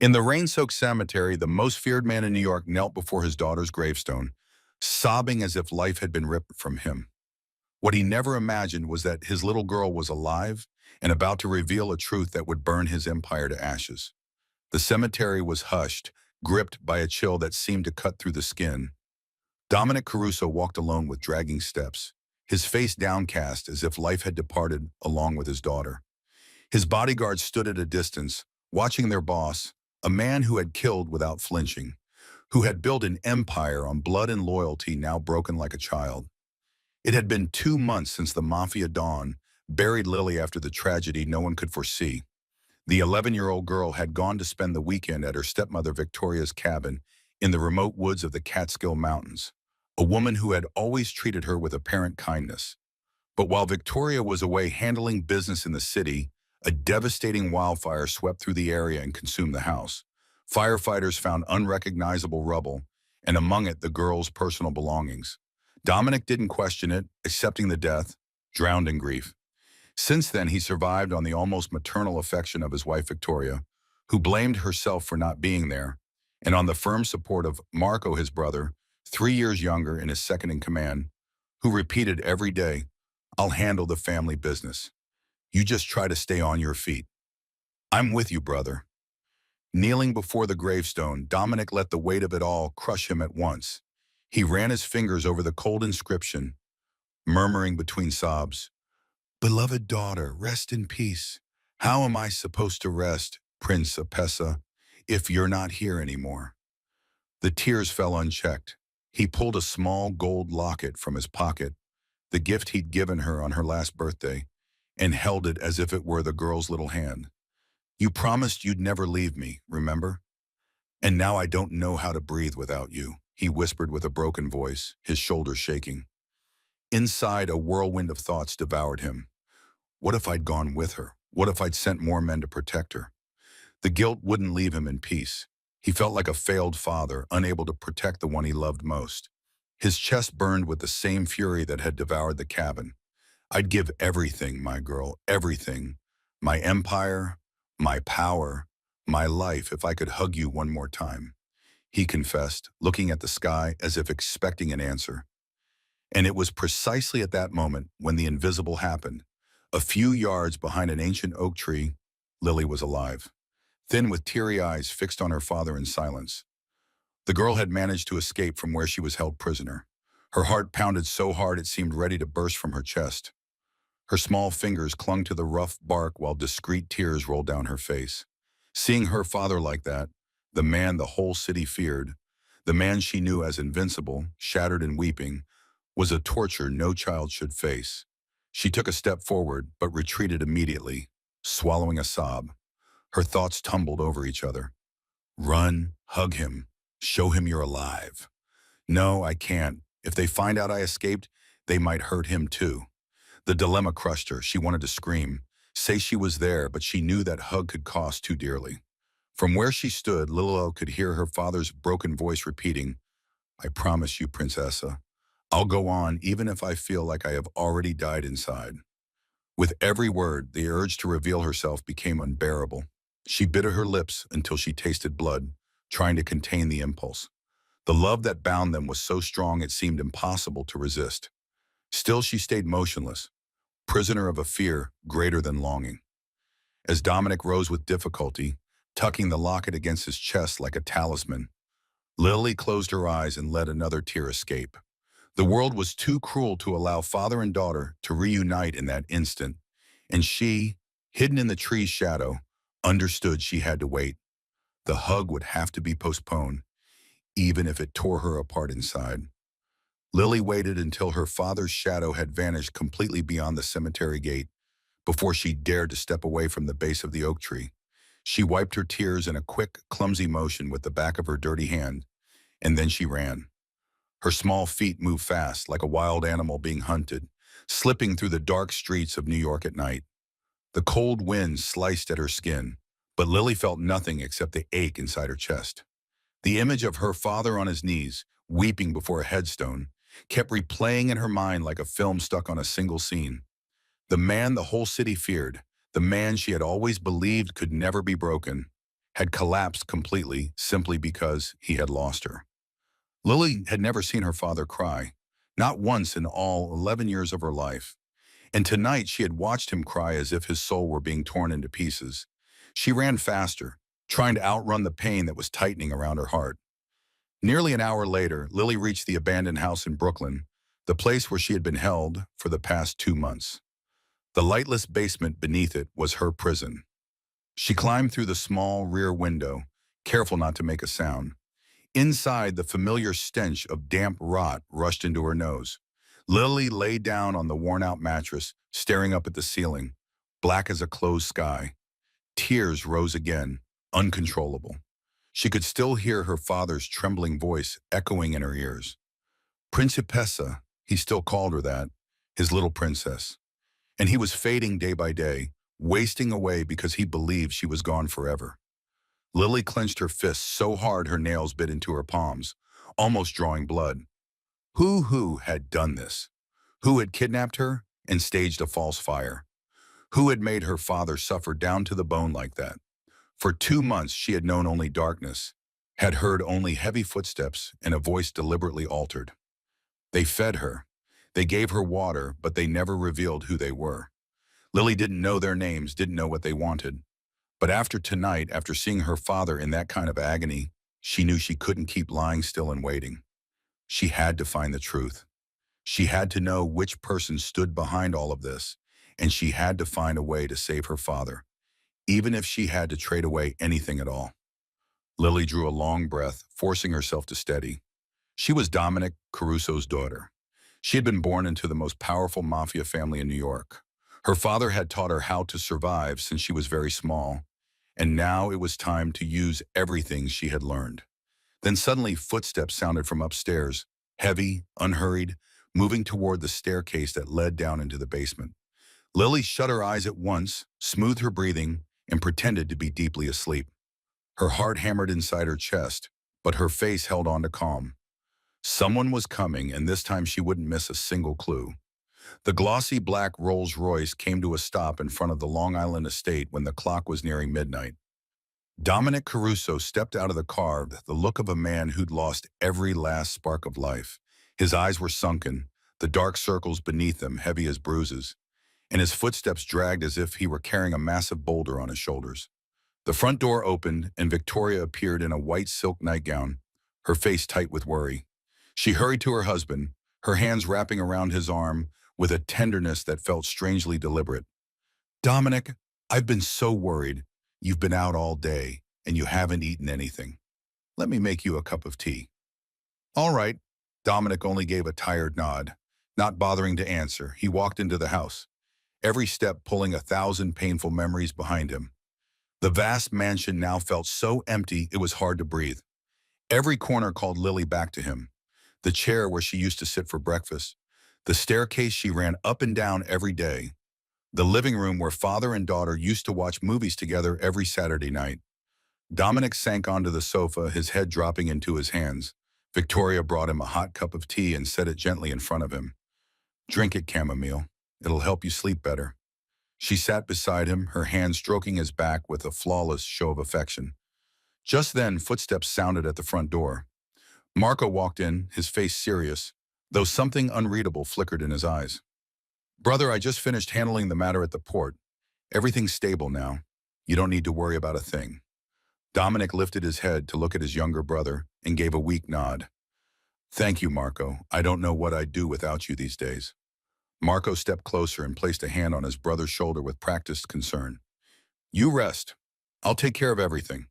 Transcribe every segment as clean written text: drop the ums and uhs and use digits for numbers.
In the rain-soaked cemetery, the most feared man in New York knelt before his daughter's gravestone, sobbing as if life had been ripped from him. What he never imagined was that his little girl was alive and about to reveal a truth that would burn his empire to ashes. The cemetery was hushed, gripped by a chill that seemed to cut through the skin. Dominic Caruso walked alone with dragging steps, his face downcast as if life had departed along with his daughter. His bodyguards stood at a distance, watching their boss, a man who had killed without flinching, who had built an empire on blood and loyalty now broken like a child. It had been 2 months since the Mafia Dawn buried Lily after the tragedy no one could foresee. The 11-year-old girl had gone to spend the weekend at her stepmother Victoria's cabin in the remote woods of the Catskill Mountains, a woman who had always treated her with apparent kindness. But while Victoria was away handling business in the city, a devastating wildfire swept through the area and consumed the house. Firefighters found unrecognizable rubble, and among it the girl's personal belongings. Dominic didn't question it, accepting the death, drowned in grief. Since then, he survived on the almost maternal affection of his wife Victoria, who blamed herself for not being there, and on the firm support of Marco, his brother, 3 years younger and his second in command, who repeated every day, "I'll handle the family business. You just try to stay on your feet. I'm with you, brother." Kneeling before the gravestone, Dominic let the weight of it all crush him at once. He ran his fingers over the cold inscription, murmuring between sobs, "Beloved daughter, rest in peace. How am I supposed to rest, Prince Apessa, if you're not here anymore?" The tears fell unchecked. He pulled a small gold locket from his pocket, the gift he'd given her on her last birthday, and held it as if it were the girl's little hand. "You promised you'd never leave me, remember? And now I don't know how to breathe without you," he whispered with a broken voice, his shoulders shaking. Inside, a whirlwind of thoughts devoured him. What if I'd gone with her? What if I'd sent more men to protect her? The guilt wouldn't leave him in peace. He felt like a failed father, unable to protect the one he loved most. His chest burned with the same fury that had devoured the cabin. "I'd give everything, my girl, everything. My empire, my power, my life, if I could hug you one more time," he confessed, looking at the sky as if expecting an answer. And it was precisely at that moment when the invisible happened. A few yards behind an ancient oak tree, Lily was alive, thin with teary eyes fixed on her father in silence. The girl had managed to escape from where she was held prisoner. Her heart pounded so hard it seemed ready to burst from her chest. Her small fingers clung to the rough bark while discreet tears rolled down her face. Seeing her father like that, the man the whole city feared, the man she knew as invincible, shattered and weeping, was a torture no child should face. She took a step forward, but retreated immediately, swallowing a sob. Her thoughts tumbled over each other. Run, hug him, show him you're alive. No, I can't. If they find out I escaped, they might hurt him too. The dilemma crushed her. She wanted to scream, say she was there, but she knew that hug could cost too dearly. From where she stood, Lilo could hear her father's broken voice repeating, "I promise you, Princessa, I'll go on even if I feel like I have already died inside." With every word, the urge to reveal herself became unbearable. She bit her lips until she tasted blood, trying to contain the impulse. The love that bound them was so strong it seemed impossible to resist. Still she stayed motionless, prisoner of a fear greater than longing. As Dominic rose with difficulty, tucking the locket against his chest like a talisman, Lily closed her eyes and let another tear escape. The world was too cruel to allow father and daughter to reunite in that instant, and she, hidden in the tree's shadow, understood she had to wait. The hug would have to be postponed, even if it tore her apart inside. Lily waited until her father's shadow had vanished completely beyond the cemetery gate before she dared to step away from the base of the oak tree. She wiped her tears in a quick, clumsy motion with the back of her dirty hand, and then she ran. Her small feet moved fast, like a wild animal being hunted, slipping through the dark streets of New York at night. The cold wind sliced at her skin, but Lily felt nothing except the ache inside her chest. The image of her father on his knees, weeping before a headstone, kept replaying in her mind like a film stuck on a single scene. The man the whole city feared, the man she had always believed could never be broken, had collapsed completely simply because he had lost her. Lily had never seen her father cry, not once in all 11 years of her life. And tonight she had watched him cry as if his soul were being torn into pieces. She ran faster, trying to outrun the pain that was tightening around her heart. Nearly an hour later, Lily reached the abandoned house in Brooklyn, the place where she had been held for the past 2 months. The lightless basement beneath it was her prison. She climbed through the small rear window, careful not to make a sound. Inside, the familiar stench of damp rot rushed into her nose. Lily lay down on the worn-out mattress, staring up at the ceiling, black as a closed sky. Tears rose again, uncontrollable. She could still hear her father's trembling voice echoing in her ears. Principessa, he still called her that, his little princess. And he was fading day by day, wasting away because he believed she was gone forever. Lily clenched her fists so hard her nails bit into her palms, almost drawing blood. Who had done this? Who had kidnapped her and staged a false fire? Who had made her father suffer down to the bone like that? For 2 months she had known only darkness, had heard only heavy footsteps and a voice deliberately altered. They fed her. They gave her water, but they never revealed who they were. Lily didn't know their names, didn't know what they wanted. But after tonight, after seeing her father in that kind of agony, she knew she couldn't keep lying still and waiting. She had to find the truth. She had to know which person stood behind all of this, and she had to find a way to save her father, even if she had to trade away anything at all. Lily drew a long breath, forcing herself to steady. She was Dominic Caruso's daughter. She had been born into the most powerful Mafia family in New York. Her father had taught her how to survive since she was very small, and now it was time to use everything she had learned. Then suddenly footsteps sounded from upstairs, heavy, unhurried, moving toward the staircase that led down into the basement. Lily shut her eyes at once, smoothed her breathing, and pretended to be deeply asleep. Her heart hammered inside her chest, but her face held on to calm. Someone was coming, and this time she wouldn't miss a single clue. The glossy black Rolls-Royce came to a stop in front of the Long Island estate when the clock was nearing midnight. Dominic Caruso stepped out of the car with the look of a man who'd lost every last spark of life. His eyes were sunken, the dark circles beneath them heavy as bruises, and his footsteps dragged as if he were carrying a massive boulder on his shoulders. The front door opened, and Victoria appeared in a white silk nightgown, her face tight with worry. She hurried to her husband, her hands wrapping around his arm with a tenderness that felt strangely deliberate. Dominic, I've been so worried. You've been out all day, and you haven't eaten anything. Let me make you a cup of tea. All right. Dominic only gave a tired nod. Not bothering to answer, he walked into the house, every step pulling 1,000 painful memories behind him. The vast mansion now felt so empty it was hard to breathe. Every corner called Lily back to him. The chair where she used to sit for breakfast, the staircase she ran up and down every day, the living room where father and daughter used to watch movies together every Saturday night. Dominic sank onto the sofa, his head dropping into his hands. Victoria brought him a hot cup of tea and set it gently in front of him. Drink it, chamomile. It'll help you sleep better. She sat beside him, her hand stroking his back with a flawless show of affection. Just then, footsteps sounded at the front door. Marco walked in, his face serious, though something unreadable flickered in his eyes. Brother, I just finished handling the matter at the port. Everything's stable now. You don't need to worry about a thing. Dominic lifted his head to look at his younger brother and gave a weak nod. Thank you, Marco. I don't know what I'd do without you these days. Marco stepped closer and placed a hand on his brother's shoulder with practiced concern. You rest. I'll take care of everything.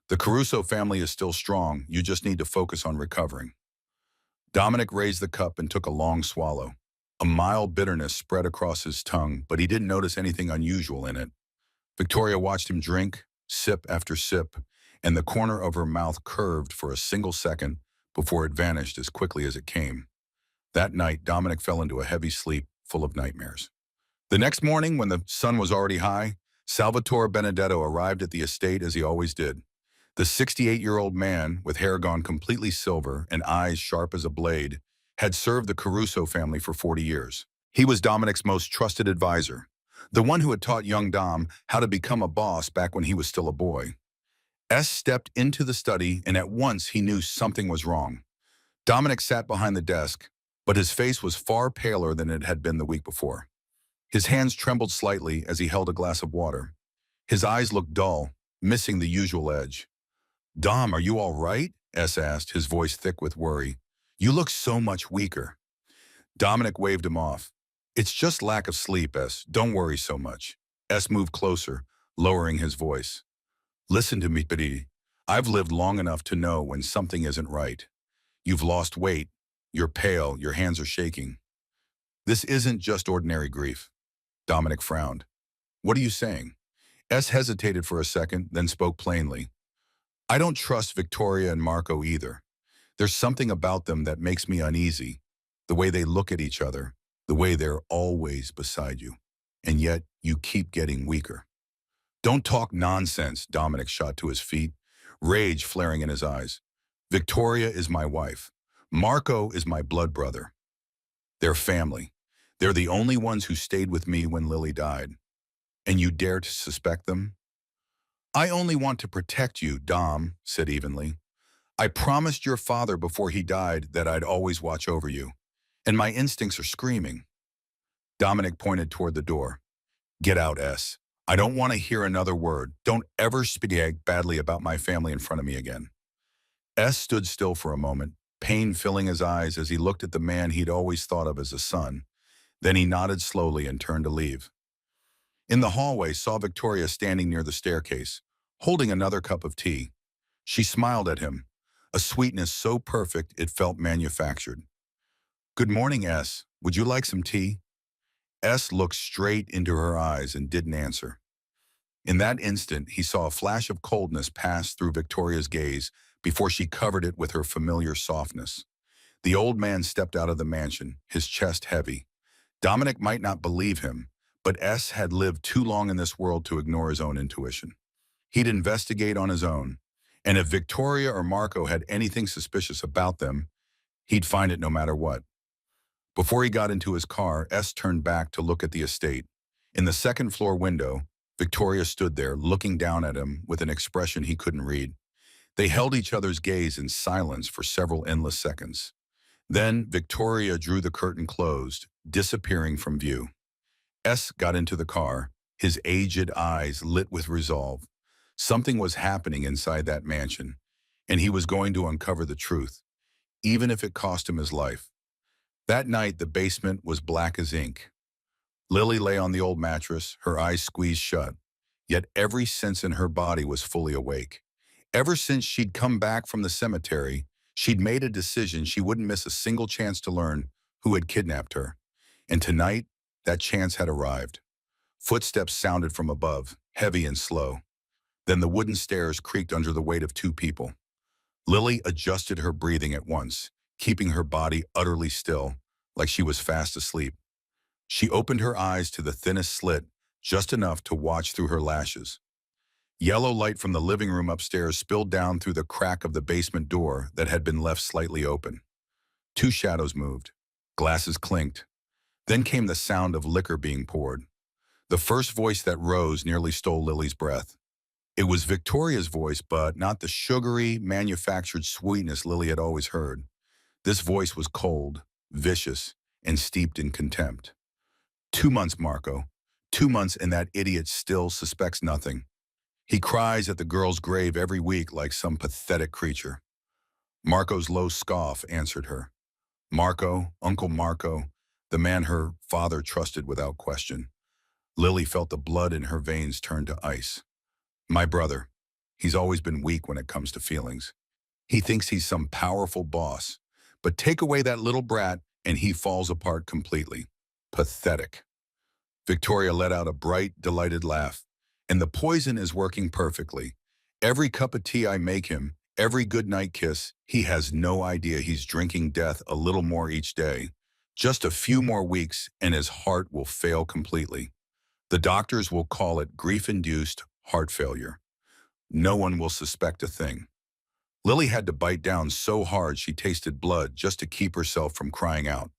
The Caruso family is still strong. You just need to focus on recovering. Dominic raised the cup and took a long swallow. A mild bitterness spread across his tongue, but he didn't notice anything unusual in it. Victoria watched him drink, sip after sip, and the corner of her mouth curved for a single second before it vanished as quickly as it came. That night, Dominic fell into a heavy sleep full of nightmares. The next morning, when the sun was already high, Salvatore Benedetto arrived at the estate as he always did. The 68-year-old man, with hair gone completely silver and eyes sharp as a blade, had served the Caruso family for 40 years. He was Dominic's most trusted advisor, the one who had taught young Dom how to become a boss back when he was still a boy. S stepped into the study, and at once he knew something was wrong. Dominic sat behind the desk, but his face was far paler than it had been the week before. His hands trembled slightly as he held a glass of water. His eyes looked dull, missing the usual edge. "Dom, are you all right?" S asked, his voice thick with worry. "You look so much weaker." Dominic waved him off. "It's just lack of sleep, S. Don't worry so much." S moved closer, lowering his voice. "Listen to me, Petit. I've lived long enough to know when something isn't right. You've lost weight. You're pale. Your hands are shaking. This isn't just ordinary grief." Dominic frowned. "What are you saying?" S hesitated for a second, then spoke plainly. "I don't trust Victoria and Marco either. There's something about them that makes me uneasy. The way they look at each other, the way they're always beside you. And yet, you keep getting weaker." "Don't talk nonsense," Dominic shot to his feet, rage flaring in his eyes. "Victoria is my wife. Marco is my blood brother. They're family. They're the only ones who stayed with me when Lily died. And you dare to suspect them?" "I only want to protect you," Dom said evenly. "I promised your father before he died that I'd always watch over you. And my instincts are screaming." Dominic pointed toward the door. "Get out, S. I don't want to hear another word. Don't ever speak badly about my family in front of me again." S stood still for a moment, pain filling his eyes as he looked at the man he'd always thought of as a son. Then he nodded slowly and turned to leave. In the hallway, saw Victoria standing near the staircase, holding another cup of tea. She smiled at him, a sweetness so perfect it felt manufactured. "Good morning, S. Would you like some tea?" S looked straight into her eyes and didn't answer. In that instant, he saw a flash of coldness pass through Victoria's gaze before she covered it with her familiar softness. The old man stepped out of the mansion, his chest heavy. Dominic might not believe him, but S had lived too long in this world to ignore his own intuition. He'd investigate on his own, and if Victoria or Marco had anything suspicious about them, he'd find it no matter what. Before he got into his car, S turned back to look at the estate. In the second-floor window, Victoria stood there, looking down at him with an expression he couldn't read. They held each other's gaze in silence for several endless seconds. Then Victoria drew the curtain closed, disappearing from view. S got into the car, his aged eyes lit with resolve. Something was happening inside that mansion, and he was going to uncover the truth, even if it cost him his life. That night, the basement was black as ink. Lily lay on the old mattress, her eyes squeezed shut, yet every sense in her body was fully awake. Ever since she'd come back from the cemetery, she'd made a decision she wouldn't miss a single chance to learn who had kidnapped her. And tonight, that chance had arrived. Footsteps sounded from above, heavy and slow. Then the wooden stairs creaked under the weight of two people. Lily adjusted her breathing at once, keeping her body utterly still, like she was fast asleep. She opened her eyes to the thinnest slit, just enough to watch through her lashes. Yellow light from the living room upstairs spilled down through the crack of the basement door that had been left slightly open. Two shadows moved. Glasses clinked. Then came the sound of liquor being poured. The first voice that rose nearly stole Lily's breath. It was Victoria's voice, but not the sugary, manufactured sweetness Lily had always heard. This voice was cold, vicious, and steeped in contempt. 2 months, Marco. 2 months, and that idiot still suspects nothing. He cries at the girl's grave every week like some pathetic creature. Marco's low scoff answered her. Marco, Uncle Marco, the man her father trusted without question. Lily felt the blood in her veins turn to ice. My brother. He's always been weak when it comes to feelings. He thinks he's some powerful boss. But take away that little brat and he falls apart completely. Pathetic. Victoria let out a bright, delighted laugh. And the poison is working perfectly. Every cup of tea I make him, every goodnight kiss, he has no idea he's drinking death a little more each day. Just a few more weeks and his heart will fail completely. The doctors will call it grief-induced heart failure. No one will suspect a thing. Lily had to bite down so hard she tasted blood just to keep herself from crying out.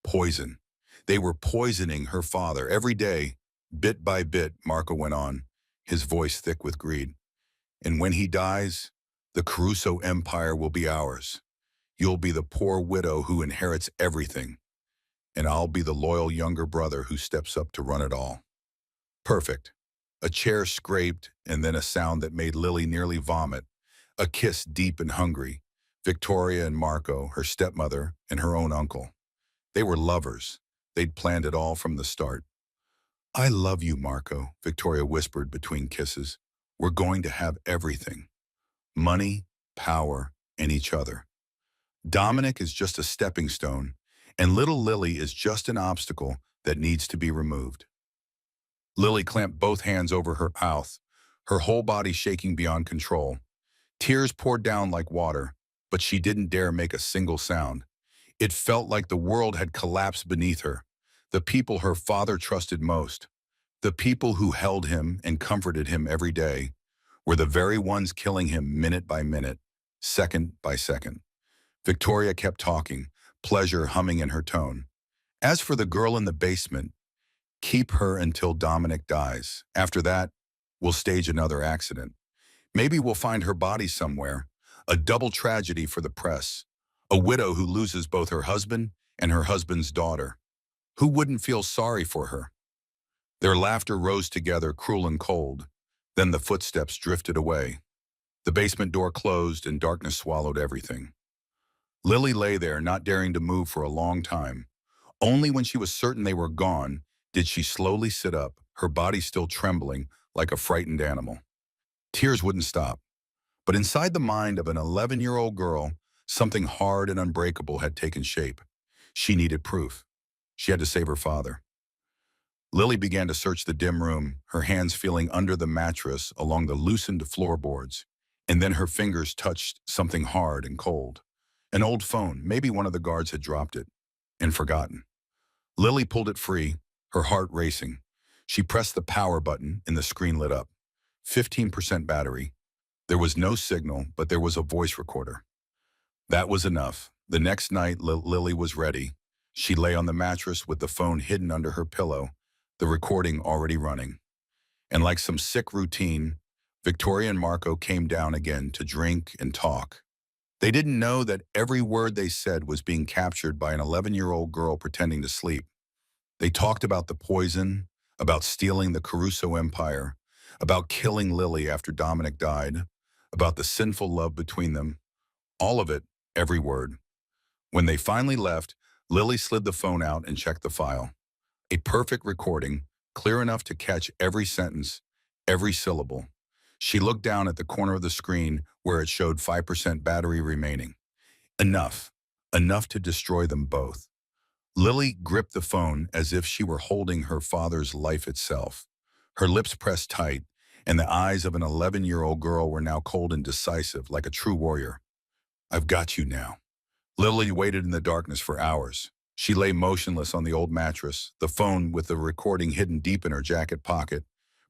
Poison. They were poisoning her father every day, bit by bit, Marco went on, his voice thick with greed. And when he dies, the Caruso empire will be ours. You'll be the poor widow who inherits everything, and I'll be the loyal younger brother who steps up to run it all. Perfect. A chair scraped, and then a sound that made Lily nearly vomit. A kiss deep and hungry. Victoria and Marco, her stepmother, and her own uncle. They were lovers. They'd planned it all from the start. I love you, Marco, Victoria whispered between kisses. We're going to have everything. Money, power, and each other. Dominic is just a stepping stone, and little Lily is just an obstacle that needs to be removed. Lily clamped both hands over her mouth, her whole body shaking beyond control. Tears poured down like water, but she didn't dare make a single sound. It felt like the world had collapsed beneath her. The people her father trusted most, the people who held him and comforted him every day, were the very ones killing him minute by minute, second by second. Victoria kept talking, pleasure humming in her tone. As for the girl in the basement, keep her until Dominic dies. After that, we'll stage another accident. Maybe we'll find her body somewhere. A double tragedy for the press. A widow who loses both her husband and her husband's daughter. Who wouldn't feel sorry for her? Their laughter rose together, cruel and cold. Then the footsteps drifted away. The basement door closed and darkness swallowed everything. Lily lay there, not daring to move for a long time. Only when she was certain they were gone did she slowly sit up, her body still trembling like a frightened animal. Tears wouldn't stop. But inside the mind of an 11-year-old girl, something hard and unbreakable had taken shape. She needed proof. She had to save her father. Lily began to search the dim room, her hands feeling under the mattress along the loosened floorboards. And then her fingers touched something hard and cold. An old phone, maybe one of the guards had dropped it and forgotten. Lily pulled it free, her heart racing. She pressed the power button and the screen lit up. 15% battery. There was no signal, but there was a voice recorder. That was enough. The next night, Lily was ready. She lay on the mattress with the phone hidden under her pillow, the recording already running. And like some sick routine, Victoria and Marco came down again to drink and talk. They didn't know that every word they said was being captured by an 11-year-old girl pretending to sleep. They talked about the poison, about stealing the Caruso empire, about killing Lily after Dominic died, about the sinful love between them. All of it, every word. When they finally left, Lily slid the phone out and checked the file. A perfect recording, clear enough to catch every sentence, every syllable. She looked down at the corner of the screen where it showed 5% battery remaining. Enough. Enough to destroy them both. Lily gripped the phone as if she were holding her father's life itself. Her lips pressed tight, and the eyes of an 11-year-old girl were now cold and decisive, like a true warrior. I've got you now. Lily waited in the darkness for hours. She lay motionless on the old mattress, the phone with the recording hidden deep in her jacket pocket,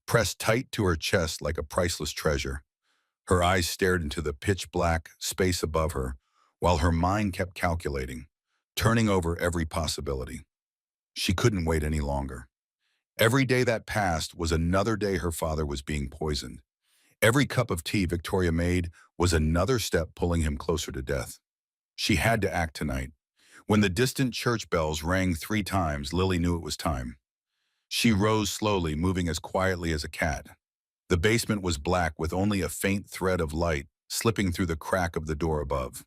pressed tight to her chest like a priceless treasure. Her eyes stared into the pitch-black space above her, while her mind kept calculating, turning over every possibility. She couldn't wait any longer. Every day that passed was another day her father was being poisoned. Every cup of tea Victoria made was another step pulling him closer to death. She had to act tonight. When the distant church bells rang 3 times, Lily knew it was time. She rose slowly, moving as quietly as a cat. The basement was black with only a faint thread of light slipping through the crack of the door above.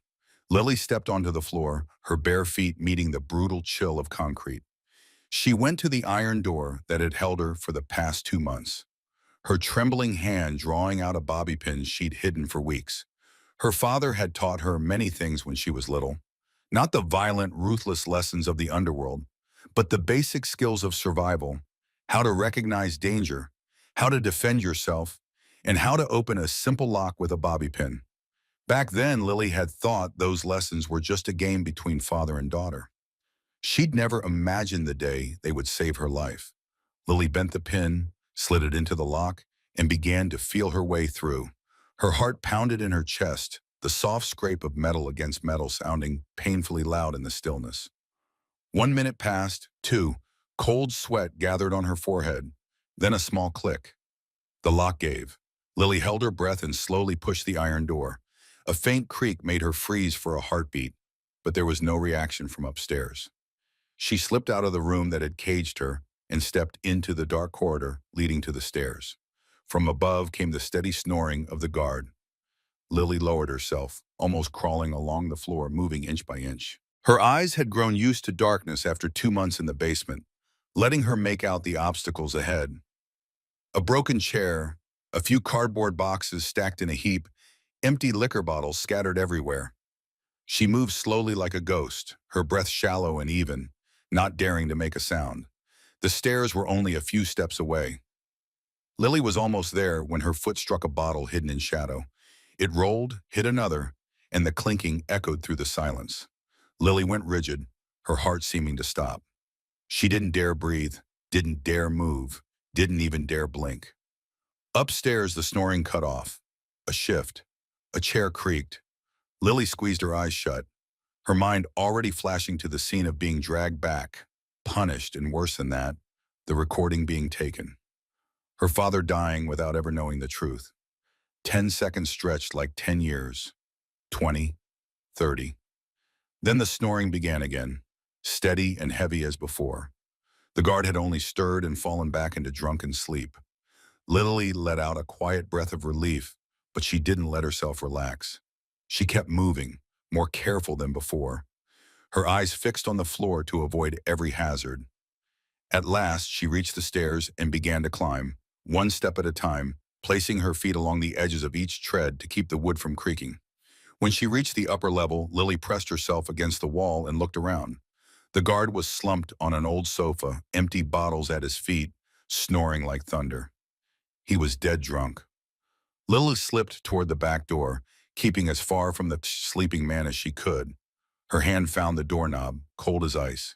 Lily stepped onto the floor, her bare feet meeting the brutal chill of concrete. She went to the iron door that had held her for the past 2 months, her trembling hand drawing out a bobby pin she'd hidden for weeks. Her father had taught her many things when she was little, not the violent, ruthless lessons of the underworld, but the basic skills of survival, how to recognize danger, how to defend yourself, and how to open a simple lock with a bobby pin. Back then, Lily had thought those lessons were just a game between father and daughter. She'd never imagined the day they would save her life. Lily bent the pin, slid it into the lock, and began to feel her way through. Her heart pounded in her chest, the soft scrape of metal against metal sounding painfully loud in the stillness. 1 minute passed, 2. Cold sweat gathered on her forehead, then a small click. The lock gave. Lily held her breath and slowly pushed the iron door. A faint creak made her freeze for a heartbeat, but there was no reaction from upstairs. She slipped out of the room that had caged her and stepped into the dark corridor leading to the stairs. From above came the steady snoring of the guard. Lily lowered herself, almost crawling along the floor, moving inch by inch. Her eyes had grown used to darkness after 2 months in the basement, letting her make out the obstacles ahead. A broken chair, a few cardboard boxes stacked in a heap, empty liquor bottles scattered everywhere. She moved slowly like a ghost, her breath shallow and even, not daring to make a sound. The stairs were only a few steps away. Lily was almost there when her foot struck a bottle hidden in shadow. It rolled, hit another, and the clinking echoed through the silence. Lily went rigid, her heart seeming to stop. She didn't dare breathe, didn't dare move, didn't even dare blink. Upstairs, the snoring cut off. A shift. A chair creaked. Lily squeezed her eyes shut, her mind already flashing to the scene of being dragged back, punished, and worse than that, the recording being taken. Her father dying without ever knowing the truth. 10 seconds stretched like 10 years. 20, 30. Then the snoring began again, steady and heavy as before. The guard had only stirred and fallen back into drunken sleep. Lily let out a quiet breath of relief, but she didn't let herself relax. She kept moving, more careful than before, her eyes fixed on the floor to avoid every hazard. At last, she reached the stairs and began to climb, one step at a time, placing her feet along the edges of each tread to keep the wood from creaking. When she reached the upper level, Lily pressed herself against the wall and looked around. The guard was slumped on an old sofa, empty bottles at his feet, snoring like thunder. He was dead drunk. Lily slipped toward the back door, keeping as far from the sleeping man as she could. Her hand found the doorknob, cold as ice.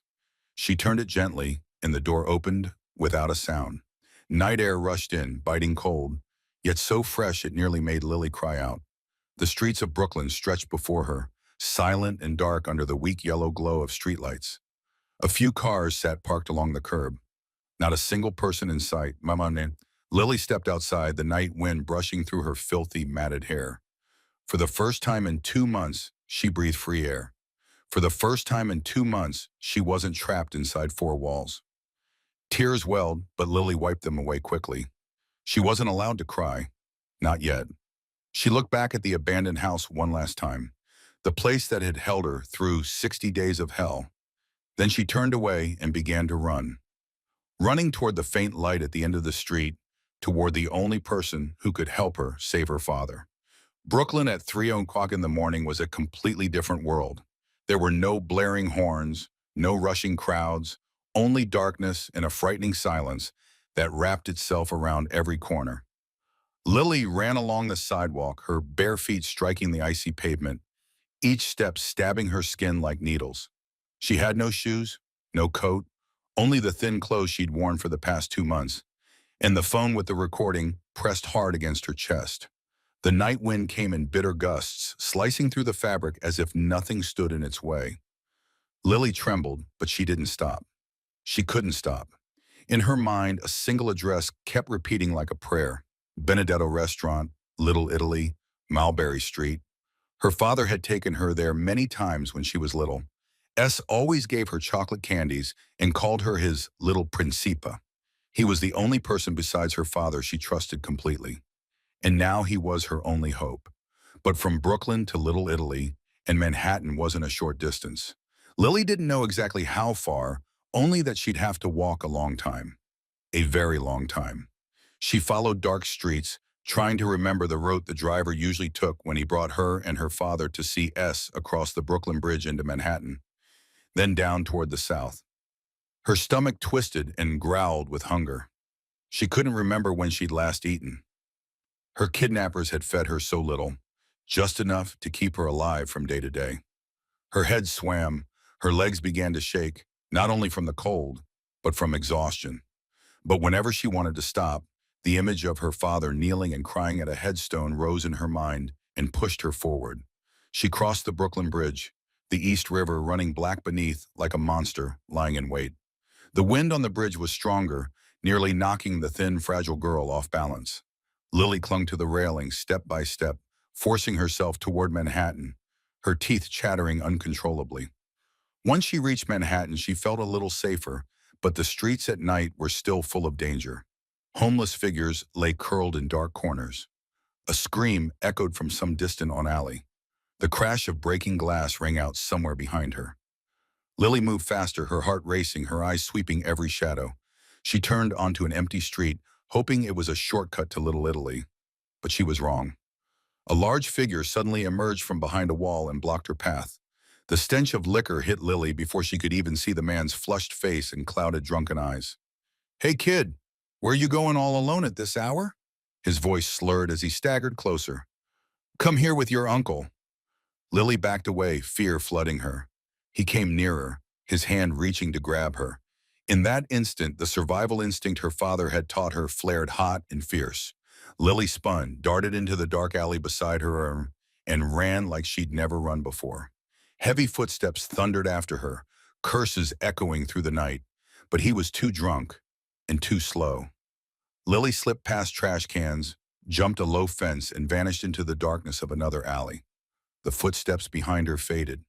She turned it gently, and the door opened without a sound. Night air rushed in, biting cold, yet so fresh it nearly made Lily cry out. The streets of Brooklyn stretched before her, silent and dark under the weak yellow glow of streetlights. A few cars sat parked along the curb. Not a single person in sight. Mama. Lily stepped outside, the night wind brushing through her filthy, matted hair. For the first time in 2 months, she breathed free air. For the first time in 2 months, she wasn't trapped inside four walls. Tears welled, but Lily wiped them away quickly. She wasn't allowed to cry. Not yet. She looked back at the abandoned house one last time, the place that had held her through 60 days of hell. Then she turned away and began to run. Running toward the faint light at the end of the street, toward the only person who could help her save her father. Brooklyn at 3 o'clock in the morning was a completely different world. There were no blaring horns, no rushing crowds, only darkness and a frightening silence that wrapped itself around every corner. Lily ran along the sidewalk, her bare feet striking the icy pavement, each step stabbing her skin like needles. She had no shoes, no coat, only the thin clothes she'd worn for the past 2 months, and the phone with the recording pressed hard against her chest. The night wind came in bitter gusts, slicing through the fabric as if nothing stood in its way. Lily trembled, but she didn't stop. She couldn't stop. In her mind, a single address kept repeating like a prayer. Benedetto Restaurant, Little Italy, Mulberry Street. Her father had taken her there many times when she was little. S always gave her chocolate candies and called her his little Principa. He was the only person besides her father she trusted completely. And now he was her only hope. But from Brooklyn to Little Italy, and Manhattan wasn't a short distance. Lily didn't know exactly how far, only that she'd have to walk a long time. A very long time. She followed dark streets, trying to remember the route the driver usually took when he brought her and her father to see S across the Brooklyn Bridge into Manhattan, then down toward the south. Her stomach twisted and growled with hunger. She couldn't remember when she'd last eaten. Her kidnappers had fed her so little, just enough to keep her alive from day to day. Her head swam, her legs began to shake, not only from the cold, but from exhaustion. But whenever she wanted to stop, the image of her father kneeling and crying at a headstone rose in her mind and pushed her forward. She crossed the Brooklyn Bridge, the East River running black beneath like a monster lying in wait. The wind on the bridge was stronger, nearly knocking the thin, fragile girl off balance. Lily clung to the railing step by step, forcing herself toward Manhattan, her teeth chattering uncontrollably. Once she reached Manhattan, she felt a little safer, but the streets at night were still full of danger. Homeless figures lay curled in dark corners. A scream echoed from some distant alley. The crash of breaking glass rang out somewhere behind her. Lily moved faster, her heart racing, her eyes sweeping every shadow. She turned onto an empty street, hoping it was a shortcut to Little Italy. But she was wrong. A large figure suddenly emerged from behind a wall and blocked her path. The stench of liquor hit Lily before she could even see the man's flushed face and clouded drunken eyes. "Hey kid, where you going all alone at this hour?" His voice slurred as he staggered closer. "Come here with your uncle." Lily backed away, fear flooding her. He came nearer, his hand reaching to grab her. In that instant, the survival instinct her father had taught her flared hot and fierce. Lily spun, darted into the dark alley beside her, and ran like she'd never run before. Heavy footsteps thundered after her, curses echoing through the night. But he was too drunk and too slow. Lily slipped past trash cans, jumped a low fence, and vanished into the darkness of another alley. The footsteps behind her faded,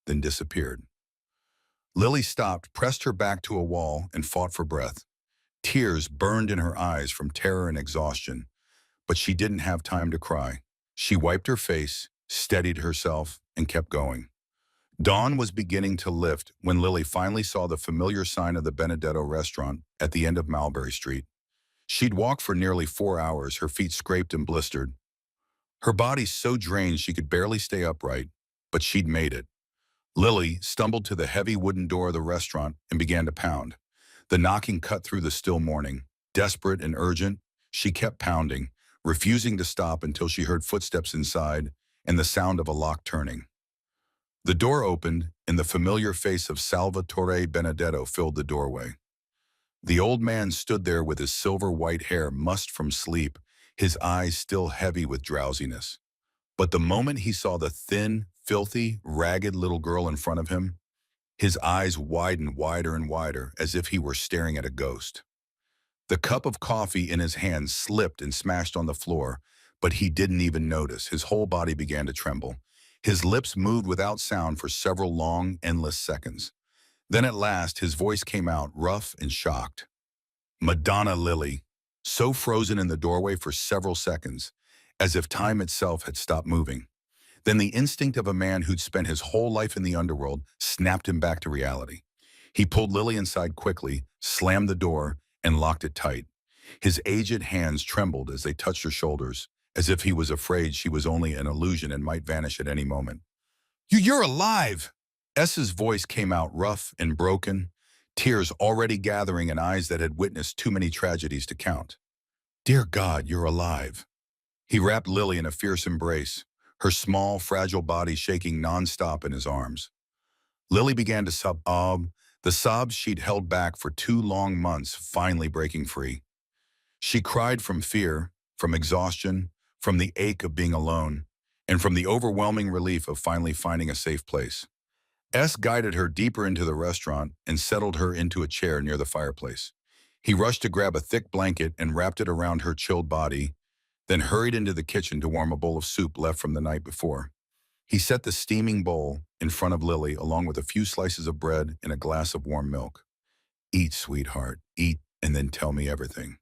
then disappeared. Lily stopped, pressed her back to a wall, and fought for breath. Tears burned in her eyes from terror and exhaustion, but she didn't have time to cry. She wiped her face, steadied herself, and kept going. Dawn was beginning to lift when Lily finally saw the familiar sign of the Benedetto restaurant at the end of Mulberry Street. She'd walked for nearly 4 hours, her feet scraped and blistered. Her body so drained she could barely stay upright, but she'd made it. Lily stumbled to the heavy wooden door of the restaurant and began to pound. The knocking cut through the still morning. Desperate and urgent, she kept pounding, refusing to stop until she heard footsteps inside and the sound of a lock turning. The door opened, and the familiar face of Salvatore Benedetto filled the doorway. The old man stood there with his silver-white hair mussed from sleep, his eyes still heavy with drowsiness. But the moment he saw the thin, filthy, ragged little girl in front of him, his eyes widened wider and wider, as if he were staring at a ghost. The cup of coffee in his hand slipped and smashed on the floor, but he didn't even notice. His whole body began to tremble. His lips moved without sound for several long, endless seconds. Then at last, his voice came out, rough and shocked. "Madonna Lily," so frozen in the doorway for several seconds, as if time itself had stopped moving. Then the instinct of a man who'd spent his whole life in the underworld snapped him back to reality. He pulled Lily inside quickly, slammed the door, and locked it tight. His aged hands trembled as they touched her shoulders, as if he was afraid she was only an illusion and might vanish at any moment. You're alive!" S's voice came out rough and broken, tears already gathering in eyes that had witnessed too many tragedies to count. "Dear God, you're alive." He wrapped Lily in a fierce embrace, her small, fragile body shaking nonstop in his arms. Lily began to sob, the sobs she'd held back for 2 long months finally breaking free. She cried from fear, from exhaustion, from the ache of being alone, and from the overwhelming relief of finally finding a safe place. S guided her deeper into the restaurant and settled her into a chair near the fireplace. He rushed to grab a thick blanket and wrapped it around her chilled body, then hurried into the kitchen to warm a bowl of soup left from the night before. He set the steaming bowl in front of Lily along with a few slices of bread and a glass of warm milk. "Eat, sweetheart, eat, and then tell me everything."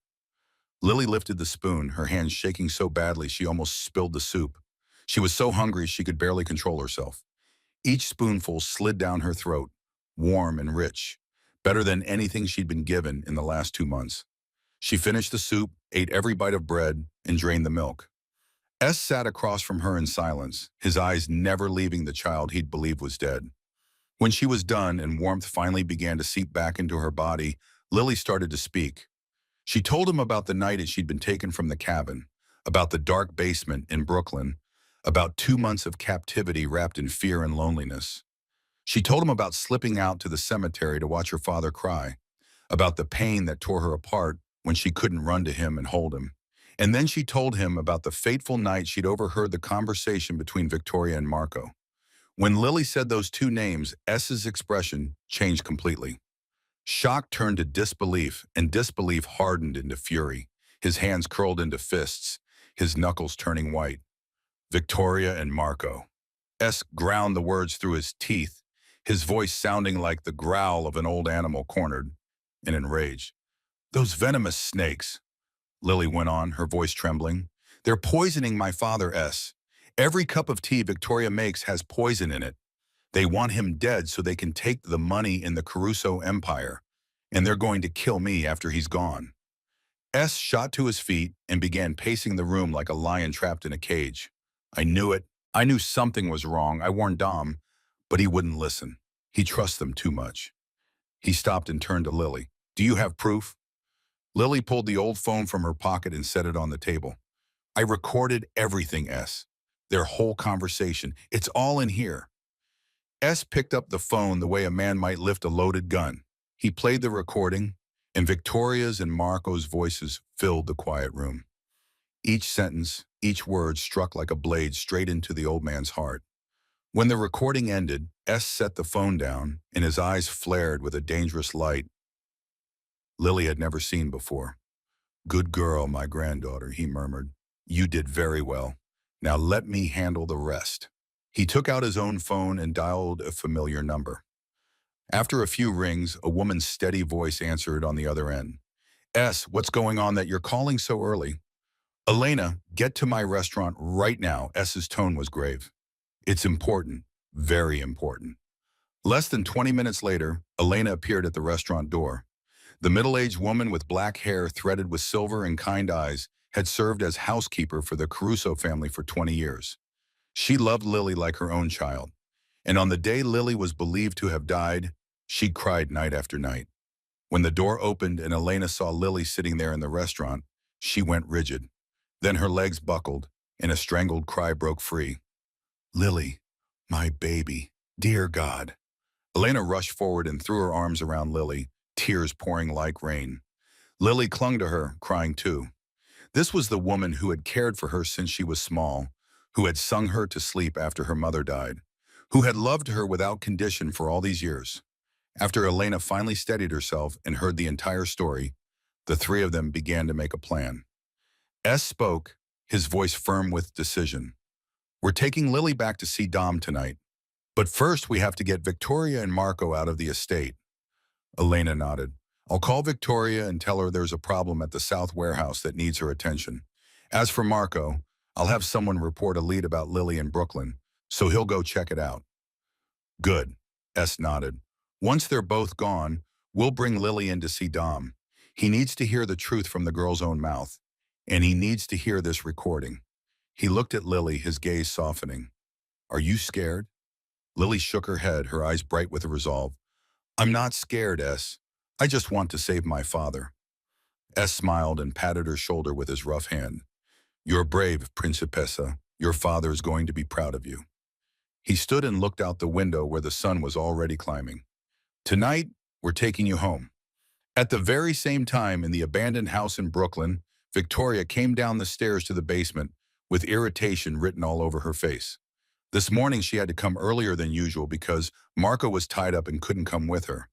Lily lifted the spoon, her hands shaking so badly she almost spilled the soup. She was so hungry she could barely control herself. Each spoonful slid down her throat, warm and rich, better than anything she'd been given in the last 2 months. She finished the soup, ate every bite of bread, and drained the milk. S sat across from her in silence, his eyes never leaving the child he'd believed was dead. When she was done and warmth finally began to seep back into her body, Lily started to speak. She told him about the night she'd been taken from the cabin, about the dark basement in Brooklyn, about 2 months of captivity wrapped in fear and loneliness. She told him about slipping out to the cemetery to watch her father cry, about the pain that tore her apart when she couldn't run to him and hold him. And then she told him about the fateful night she'd overheard the conversation between Victoria and Marco. When Lily said those two names, S's expression changed completely. Shock turned to disbelief, and disbelief hardened into fury. his hands curled into fists, his knuckles turning white. Victoria and Marco. S ground the words through his teeth, his voice sounding like the growl of an old animal cornered and enraged. Those venomous snakes, Lily went on, her voice trembling. They're poisoning my father, S. Every cup of tea Victoria makes has poison in it. They want him dead so they can take the money in the Caruso empire, and they're going to kill me after he's gone. S shot to his feet and began pacing the room like a lion trapped in a cage. I knew it. I knew something was wrong. I warned Dom, but he wouldn't listen. He trusts them too much. He stopped and turned to Lily. Do you have proof? Lily pulled the old phone from her pocket and set it on the table. I recorded everything, S. Their whole conversation. It's all in here. S picked up the phone the way a man might lift a loaded gun. He played the recording, and Victoria's and Marco's voices filled the quiet room. Each sentence, each word struck like a blade straight into the old man's heart. When the recording ended, S set the phone down, and his eyes flared with a dangerous light Lily had never seen before. Good girl, my granddaughter, he murmured. You did very well. Now let me handle the rest. He took out his own phone and dialed a familiar number. After a few rings, a woman's steady voice answered on the other end. S, what's going on that you're calling so early? Elena, get to my restaurant right now. S's tone was grave. It's important, very important. Less than 20 minutes later, Elena appeared at the restaurant door. The middle-aged woman with black hair threaded with silver and kind eyes had served as housekeeper for the Caruso family for 20 years. She loved Lily like her own child, and on the day Lily was believed to have died, she cried night after night. When the door opened and Elena saw Lily sitting there in the restaurant, she went rigid. Then her legs buckled, and a strangled cry broke free. Lily, my baby, dear God. Elena rushed forward and threw her arms around Lily, tears pouring like rain. Lily clung to her, crying too. This was the woman who had cared for her since she was small, who had sung her to sleep after her mother died, who had loved her without condition for all these years. After Elena finally steadied herself and heard the entire story, the three of them began to make a plan. S spoke, his voice firm with decision. We're taking Lily back to see Dom tonight. But first we have to get Victoria and Marco out of the estate. Elena nodded. I'll call Victoria and tell her there's a problem at the South Warehouse that needs her attention. As for Marco, I'll have someone report a lead about Lily in Brooklyn, so he'll go check it out. Good, S nodded. Once they're both gone, we'll bring Lily in to see Dom. He needs to hear the truth from the girl's own mouth, and he needs to hear this recording. He looked at Lily, his gaze softening. Are you scared? Lily shook her head, her eyes bright with resolve. I'm not scared, S. I just want to save my father. S smiled and patted her shoulder with his rough hand. You're brave, Principessa. Your father is going to be proud of you. He stood and looked out the window where the sun was already climbing. Tonight, we're taking you home. At the very same time, in the abandoned house in Brooklyn, Victoria came down the stairs to the basement with irritation written all over her face. This morning she had to come earlier than usual because Marco was tied up and couldn't come with her.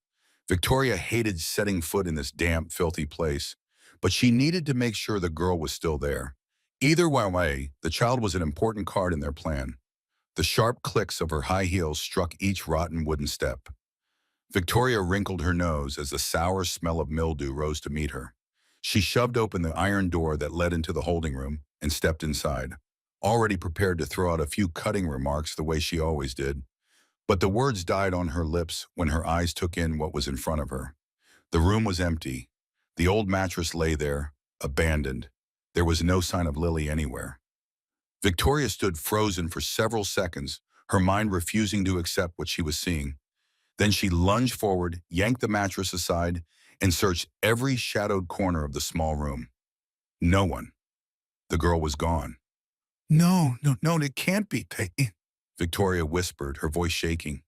Victoria hated setting foot in this damp, filthy place, but she needed to make sure the girl was still there. Either way, the child was an important card in their plan. The sharp clicks of her high heels struck each rotten wooden step. Victoria wrinkled her nose as the sour smell of mildew rose to meet her. She shoved open the iron door that led into the holding room and stepped inside, already prepared to throw out a few cutting remarks the way she always did. But the words died on her lips when her eyes took in what was in front of her. The room was empty. The old mattress lay there, abandoned. There was no sign of Lily anywhere. Victoria stood frozen for several seconds, her mind refusing to accept what she was seeing. Then she lunged forward, yanked the mattress aside, and searched every shadowed corner of the small room. No one. The girl was gone. No, it can't be, Peggy, Victoria whispered, her voice shaking.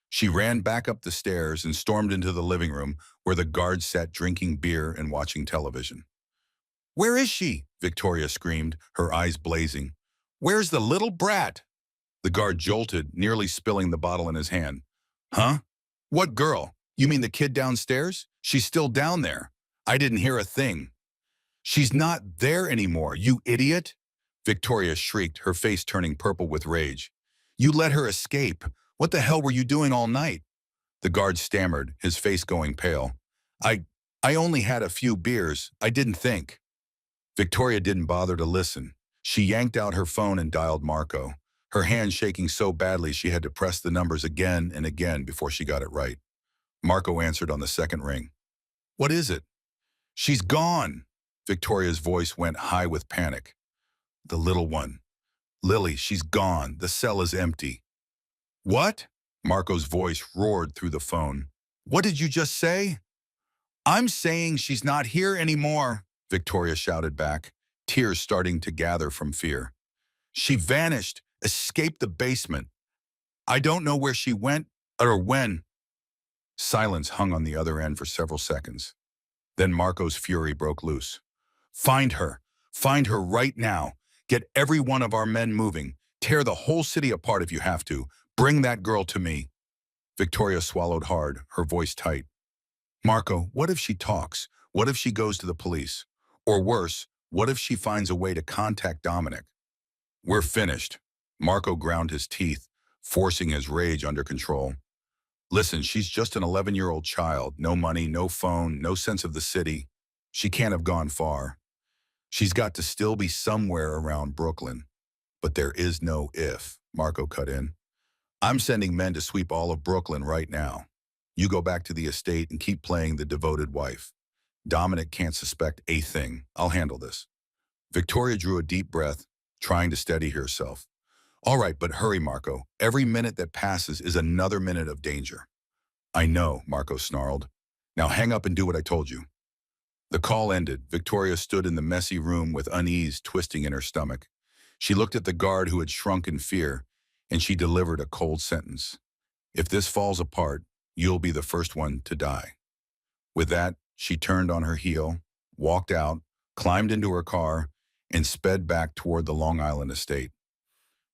She ran back up the stairs and stormed into the living room where the guards sat drinking beer and watching television. Where is she? Victoria screamed, her eyes blazing. Where's the little brat? The guard jolted, nearly spilling the bottle in his hand. Huh? What girl? You mean the kid downstairs? She's still down there. I didn't hear a thing. She's not there anymore, you idiot! Victoria shrieked, her face turning purple with rage. You let her escape. What the hell were you doing all night? The guard stammered, his face going pale. I, I only had a few beers. I didn't think. Victoria didn't bother to listen. She yanked out her phone and dialed Marco, her hand shaking so badly she had to press the numbers again and again before she got it right. Marco answered on the second ring. What is it? She's gone. Victoria's voice went high with panic. The little one. Lily, she's gone. The cell is empty. What? Marco's voice roared through the phone. What did you just say? I'm saying she's not here anymore, Victoria shouted back, tears starting to gather from fear. She vanished, escaped the basement. I don't know where she went or when. Silence hung on the other end for several seconds. Then Marco's fury broke loose. Find her. Find her right now. Get every one of our men moving. Tear the whole city apart if you have to. Bring that girl to me. Victoria swallowed hard, her voice tight. Marco, what if she talks? What if she goes to the police? Or worse, what if she finds a way to contact Dominic? We're finished. Marco ground his teeth, forcing his rage under control. Listen, she's just an 11-year-old child. No money, no phone, no sense of the city. She can't have gone far. She's got to still be somewhere around Brooklyn. But there is no if, Marco cut in. I'm sending men to sweep all of Brooklyn right now. You go back to the estate and keep playing the devoted wife. Dominic can't suspect a thing. I'll handle this. Victoria drew a deep breath, trying to steady herself. All right, but hurry, Marco. Every minute that passes is another minute of danger. I know, Marco snarled. Now hang up and do what I told you. The call ended. Victoria stood in the messy room with unease twisting in her stomach. She looked at the guard who had shrunk in fear, and she delivered a cold sentence. If this falls apart, you'll be the first one to die. With that, she turned on her heel, walked out, climbed into her car, and sped back toward the Long Island estate.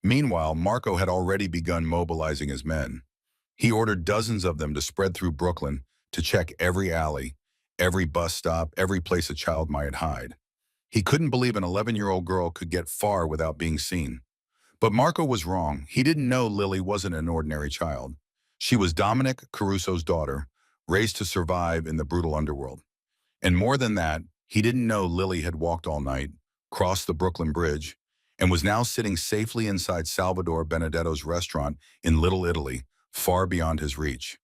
Meanwhile, Marco had already begun mobilizing his men. He ordered dozens of them to spread through Brooklyn to check every alley, every bus stop, every place a child might hide. He couldn't believe an 11-year-old girl could get far without being seen. But Marco was wrong. He didn't know Lily wasn't an ordinary child. She was Dominic Caruso's daughter, raised to survive in the brutal underworld. And more than that, he didn't know Lily had walked all night, crossed the Brooklyn Bridge, and was now sitting safely inside Salvador Benedetto's restaurant in Little Italy, far beyond his reach.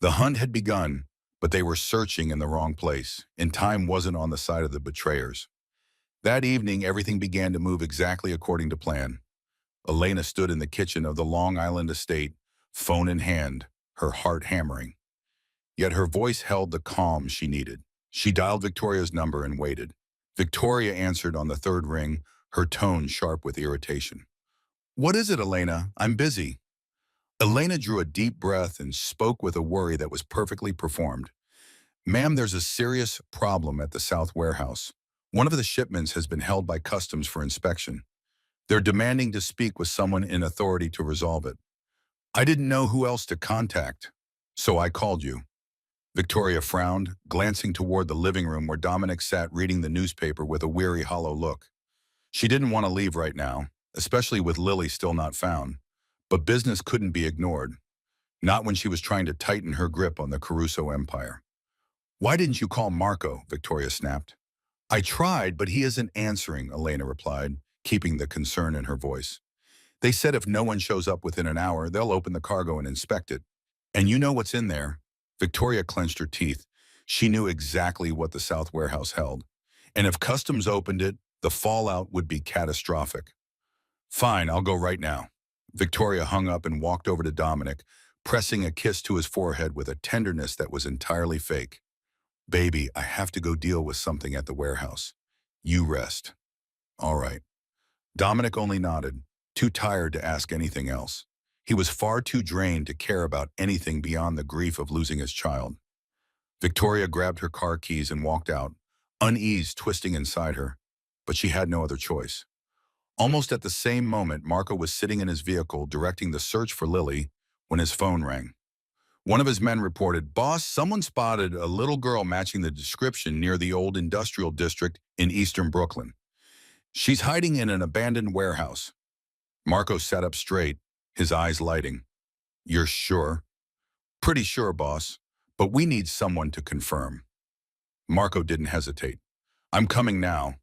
The hunt had begun, but they were searching in the wrong place, and time wasn't on the side of the betrayers. That evening, everything began to move exactly according to plan. Elena stood in the kitchen of the Long Island estate, phone in hand, her heart hammering. Yet her voice held the calm she needed. She dialed Victoria's number and waited. Victoria answered on the third ring, her tone sharp with irritation. What is it, Elena? I'm busy. Elena drew a deep breath and spoke with a worry that was perfectly performed. Ma'am, there's a serious problem at the South Warehouse. One of the shipments has been held by customs for inspection. They're demanding to speak with someone in authority to resolve it. I didn't know who else to contact, so I called you. Victoria frowned, glancing toward the living room where Dominic sat reading the newspaper with a weary, hollow look. She didn't want to leave right now, especially with Lily still not found. But business couldn't be ignored, not when she was trying to tighten her grip on the Caruso empire. Why didn't you call Marco? Victoria snapped. I tried, but he isn't answering, Elena replied, keeping the concern in her voice. They said if no one shows up within an hour, they'll open the cargo and inspect it. And you know what's in there. Victoria clenched her teeth. She knew exactly what the South Warehouse held. And if customs opened it, the fallout would be catastrophic. Fine, I'll go right now. Victoria hung up and walked over to Dominic, pressing a kiss to his forehead with a tenderness that was entirely fake. Baby, I have to go deal with something at the warehouse. You rest. All right. Dominic only nodded, too tired to ask anything else. He was far too drained to care about anything beyond the grief of losing his child. Victoria grabbed her car keys and walked out, unease twisting inside her, but she had no other choice. Almost at the same moment, Marco was sitting in his vehicle directing the search for Lily when his phone rang. One of his men reported, "Boss, someone spotted a little girl matching the description near the old industrial district in eastern Brooklyn. She's hiding in an abandoned warehouse." Marco sat up straight, his eyes lighting. "You're sure?" "Pretty sure, boss. But we need someone to confirm." Marco didn't hesitate. "I'm coming now."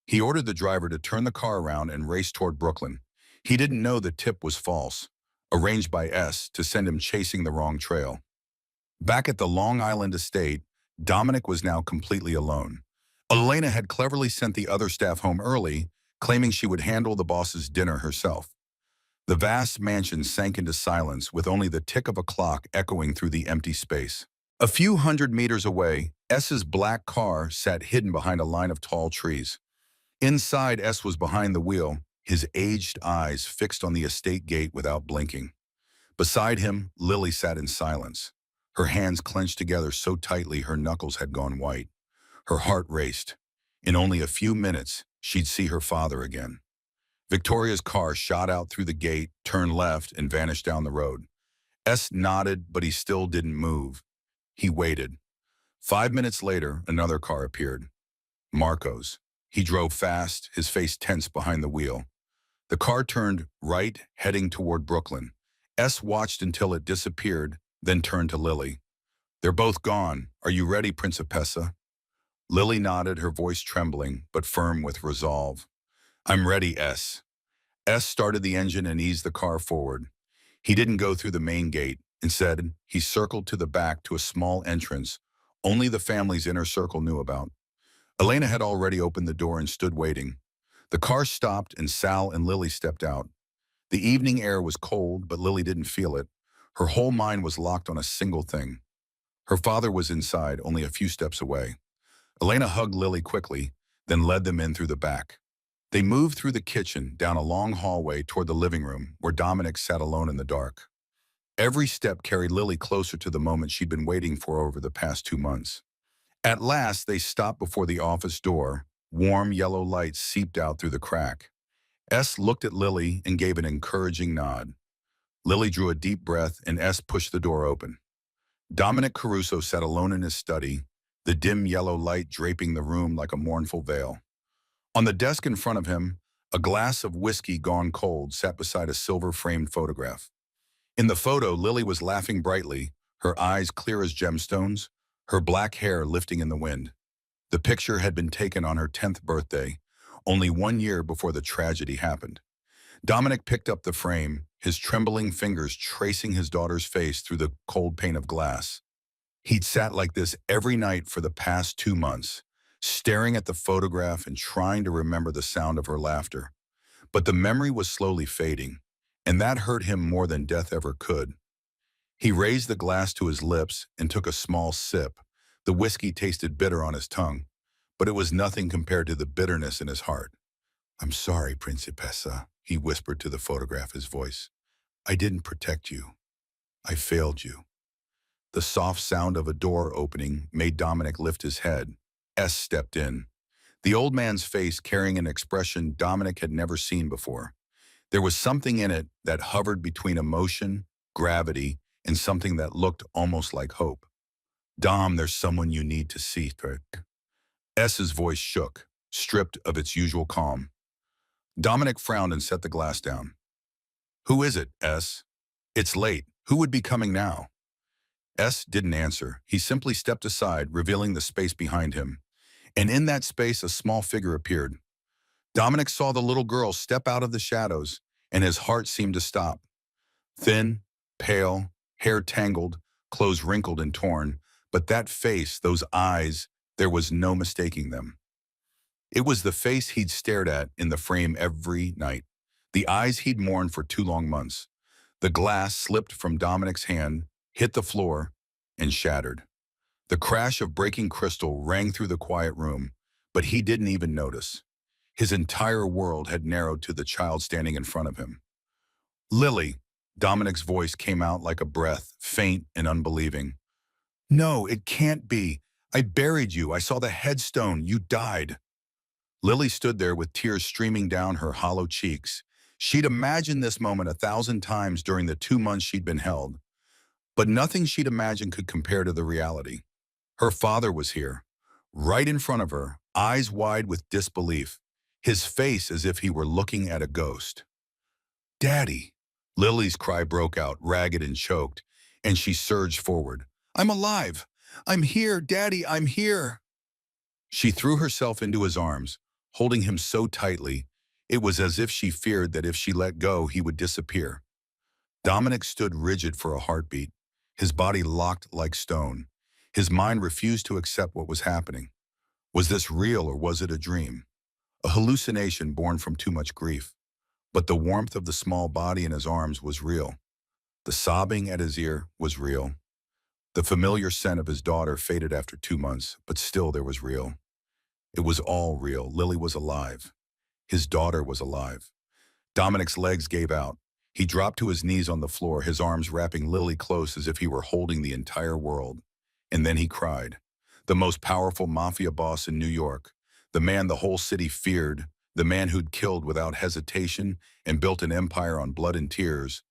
He ordered the driver to turn the car around and race toward Brooklyn. He didn't know the tip was false, arranged by S to send him chasing the wrong trail. Back at the Long Island estate, Dominic was now completely alone. Elena had cleverly sent the other staff home early, claiming she would handle the boss's dinner herself. The vast mansion sank into silence with only the tick of a clock echoing through the empty space. A few hundred meters away, S's black car sat hidden behind a line of tall trees. Inside, S was behind the wheel, his aged eyes fixed on the estate gate without blinking. Beside him, Lily sat in silence. Her hands clenched together so tightly her knuckles had gone white. Her heart raced. In only a few minutes, she'd see her father again. Victoria's car shot out through the gate, turned left, and vanished down the road. S nodded, but he still didn't move. He waited. 5 minutes later, another car appeared. Marco's. He drove fast, his face tense behind the wheel. The car turned right, heading toward Brooklyn. S watched until it disappeared, then turned to Lily. "They're both gone. Are you ready, Principessa?" Lily nodded, her voice trembling, but firm with resolve. "I'm ready, S." S started the engine and eased the car forward. He didn't go through the main gate. Instead, he circled to the back to a small entrance only the family's inner circle knew about. Elena had already opened the door and stood waiting. The car stopped and Sal and Lily stepped out. The evening air was cold, but Lily didn't feel it. Her whole mind was locked on a single thing. Her father was inside, only a few steps away. Elena hugged Lily quickly, then led them in through the back. They moved through the kitchen, down a long hallway toward the living room, where Dominic sat alone in the dark. Every step carried Lily closer to the moment she'd been waiting for over the past 2 months. At last, they stopped before the office door. Warm yellow light seeped out through the crack. S looked at Lily and gave an encouraging nod. Lily drew a deep breath and S pushed the door open. Dominic Caruso sat alone in his study, the dim yellow light draping the room like a mournful veil. On the desk in front of him, a glass of whiskey gone cold sat beside a silver-framed photograph. In the photo, Lily was laughing brightly, her eyes clear as gemstones, her black hair lifting in the wind. The picture had been taken on her 10th birthday, only 1 year before the tragedy happened. Dominic picked up the frame, his trembling fingers tracing his daughter's face through the cold pane of glass. He'd sat like this every night for the past 2 months, staring at the photograph and trying to remember the sound of her laughter. But the memory was slowly fading, and that hurt him more than death ever could. He raised the glass to his lips and took a small sip. The whiskey tasted bitter on his tongue, but it was nothing compared to the bitterness in his heart. "I'm sorry, Principessa," he whispered to the photograph, his voice. "I didn't protect you. I failed you." The soft sound of a door opening made Dominic lift his head. S stepped in. The old man's face carrying an expression Dominic had never seen before. There was something in it that hovered between emotion, gravity, and something that looked almost like hope. "Dom, there's someone you need to see, Trick." S's voice shook, stripped of its usual calm. Dominic frowned and set the glass down. "Who is it, S?" "It's late. Who would be coming now?" S didn't answer. He simply stepped aside, revealing the space behind him. And in that space, a small figure appeared. Dominic saw the little girl step out of the shadows, and his heart seemed to stop. Thin, pale, hair tangled, clothes wrinkled and torn, but that face, those eyes, there was no mistaking them. It was the face he'd stared at in the frame every night, the eyes he'd mourned for 2 long months. The glass slipped from Dominic's hand, hit the floor, and shattered. The crash of breaking crystal rang through the quiet room, but he didn't even notice. His entire world had narrowed to the child standing in front of him. "Lily," Dominic's voice came out like a breath, faint and unbelieving. "No, it can't be. I buried you. I saw the headstone. You died." Lily stood there with tears streaming down her hollow cheeks. She'd imagined this moment 1,000 times during the 2 months she'd been held. But nothing she'd imagined could compare to the reality. Her father was here, right in front of her, eyes wide with disbelief, his face as if he were looking at a ghost. "Daddy!" Lily's cry broke out, ragged and choked, and she surged forward. "I'm alive! I'm here, Daddy, I'm here!" She threw herself into his arms, holding him so tightly, it was as if she feared that if she let go, he would disappear. Dominic stood rigid for a heartbeat, his body locked like stone. His mind refused to accept what was happening. Was this real or was it a dream? A hallucination born from too much grief. But the warmth of the small body in his arms was real. The sobbing at his ear was real. The familiar scent of his daughter faded after 2 months, but still there was real. It was all real. Lily was alive. His daughter was alive. Dominic's legs gave out. He dropped to his knees on the floor, his arms wrapping Lily close as if he were holding the entire world. And then he cried. The most powerful mafia boss in New York, the man the whole city feared, the man who'd killed without hesitation and built an empire on blood and tears,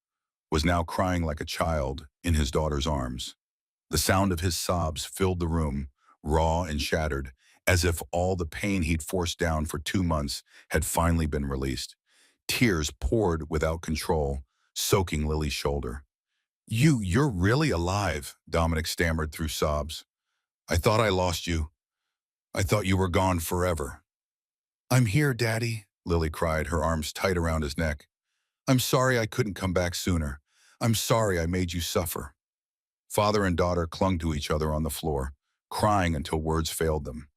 was now crying like a child in his daughter's arms. The sound of his sobs filled the room, raw and shattered, as if all the pain he'd forced down for 2 months had finally been released. Tears poured without control, soaking Lily's shoulder. You're really alive," Dominic stammered through sobs. "I thought I lost you. I thought you were gone forever." "I'm here, Daddy," Lily cried, her arms tight around his neck. "I'm sorry I couldn't come back sooner. I'm sorry I made you suffer." Father and daughter clung to each other on the floor, crying until words failed them.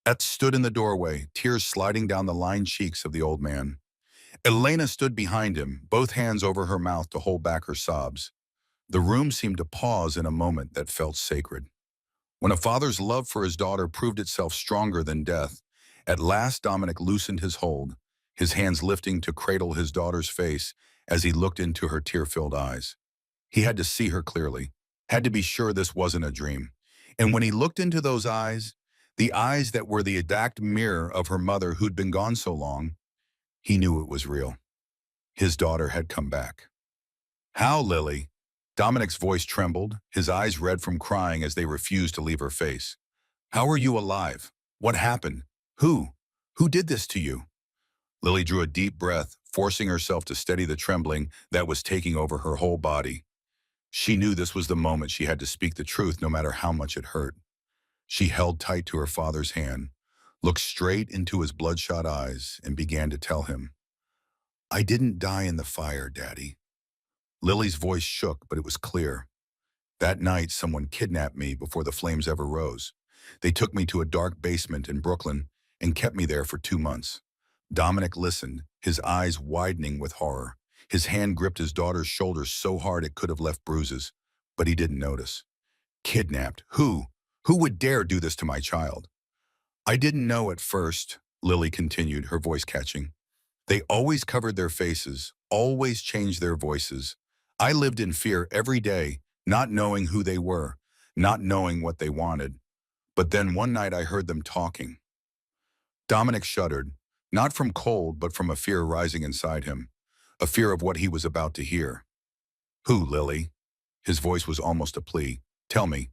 Et stood in the doorway, tears sliding down the lined cheeks of the old man. Elena stood behind him, both hands over her mouth to hold back her sobs. The room seemed to pause in a moment that felt sacred. When a father's love for his daughter proved itself stronger than death, at last Dominic loosened his hold, his hands lifting to cradle his daughter's face as he looked into her tear-filled eyes. He had to see her clearly, had to be sure this wasn't a dream. And when he looked into those eyes, the eyes that were the exact mirror of her mother who'd been gone so long, he knew it was real. His daughter had come back. "How, Lily?" Dominic's voice trembled, his eyes red from crying as they refused to leave her face. "How are you alive? What happened? Who? Who did this to you?" Lily drew a deep breath, forcing herself to steady the trembling that was taking over her whole body. She knew this was the moment she had to speak the truth no matter how much it hurt. She held tight to her father's hand, looked straight into his bloodshot eyes, and began to tell him, "I didn't die in the fire, Daddy." Lily's voice shook, but it was clear. "That night, someone kidnapped me before the flames ever rose. They took me to a dark basement in Brooklyn and kept me there for 2 months." Dominic listened, his eyes widening with horror. His hand gripped his daughter's shoulder so hard it could have left bruises, but he didn't notice. "Kidnapped? Who? Who would dare do this to my child?" "I didn't know at first," Lily continued, her voice catching. "They always covered their faces, always changed their voices. I lived in fear every day, not knowing who they were, not knowing what they wanted. But then one night I heard them talking." Dominic shuddered, not from cold, but from a fear rising inside him, a fear of what he was about to hear. "Who, Lily?" His voice was almost a plea. "Tell me,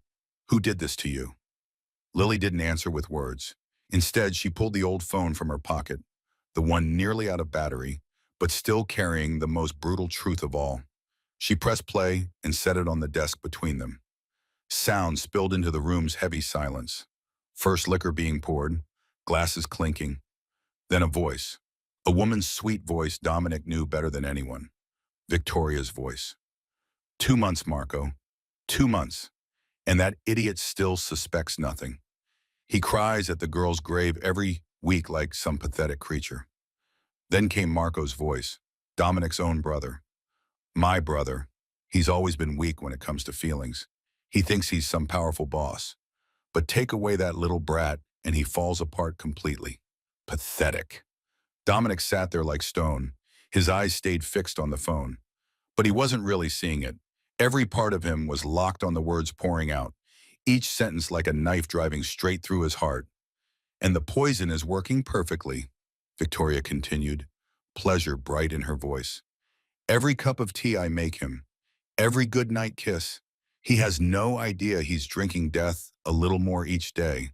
who did this to you?" Lily didn't answer with words. Instead, she pulled the old phone from her pocket, the one nearly out of battery, but still carrying the most brutal truth of all. She pressed play and set it on the desk between them. Sound spilled into the room's heavy silence. First liquor being poured, glasses clinking, then a voice. A woman's sweet voice Dominic knew better than anyone. Victoria's voice. 2 months, Marco. 2 months. And that idiot still suspects nothing. He cries at the girl's grave every week like some pathetic creature. Then came Marco's voice, Dominic's own brother. "My brother. He's always been weak when it comes to feelings. He thinks he's some powerful boss. But take away that little brat and he falls apart completely. Pathetic." Dominic sat there like stone. His eyes stayed fixed on the phone. But he wasn't really seeing it. Every part of him was locked on the words pouring out, each sentence like a knife driving straight through his heart. "And the poison is working perfectly," Victoria continued, pleasure bright in her voice. "Every cup of tea I make him, every good night kiss, He has no idea he's drinking death a little more each day.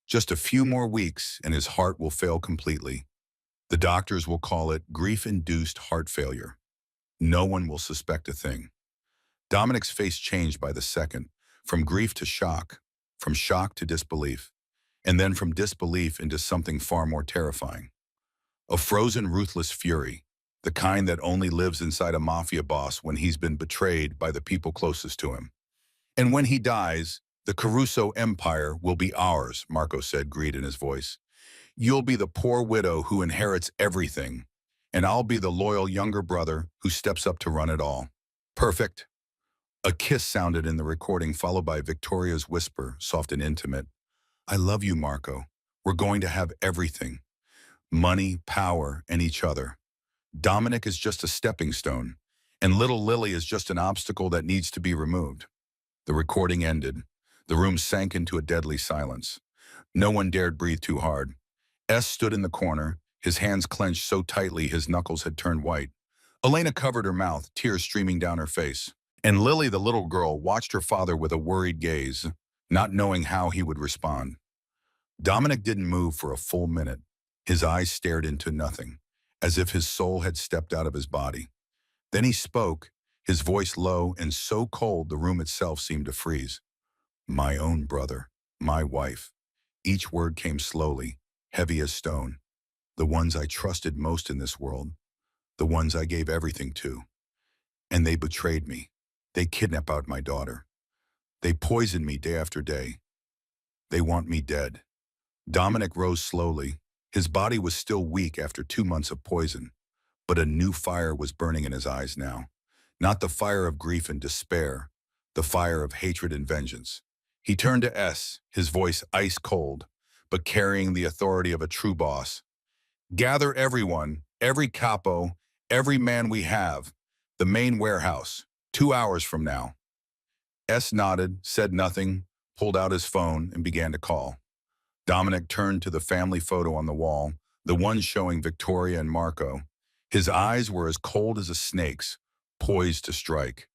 Just a few more weeks and his heart will fail completely. The doctors will call it grief-induced heart failure. No one will suspect a thing. Dominic's face changed by the second, from grief to shock, from shock to disbelief, and then from disbelief into something far more terrifying. A frozen, ruthless fury, the kind that only lives inside a mafia boss when he's been betrayed by the people closest to him. And when he dies, the Caruso Empire will be ours, Marco said, greed in his voice. You'll be the poor widow who inherits everything, and I'll be the loyal younger brother who steps up to run it all. Perfect. A kiss sounded in the recording, followed by Victoria's whisper, soft and intimate. I love you, Marco. We're going to have everything. Money, power, and each other. Dominic is just a stepping stone, and little Lily is just an obstacle that needs to be removed. The recording ended. The room sank into a deadly silence. No one dared breathe too hard. S stood in the corner, his hands clenched so tightly his knuckles had turned white. Elena covered her mouth, tears streaming down her face. And Lily, the little girl, watched her father with a worried gaze, not knowing how he would respond. Dominic didn't move for a full minute. His eyes stared into nothing, as if his soul had stepped out of his body. Then he spoke, his voice low and so cold the room itself seemed to freeze. My own brother, my wife. Each word came slowly, heavy as stone. The ones I trusted most in this world, the ones I gave everything to. And they betrayed me. They kidnapped out my daughter. They poisoned me day after day. They want me dead. Dominic rose slowly. His body was still weak after 2 months of poison, but a new fire was burning in his eyes now. Not the fire of grief and despair, the fire of hatred and vengeance. He turned to S, his voice ice cold, but carrying the authority of a true boss. Gather everyone, every capo, every man we have, the main warehouse, 2 hours from now. S nodded, said nothing, pulled out his phone, and began to call. Dominic turned to the family photo on the wall, the one showing Victoria and Marco. His eyes were as cold as a snake's, poised to strike.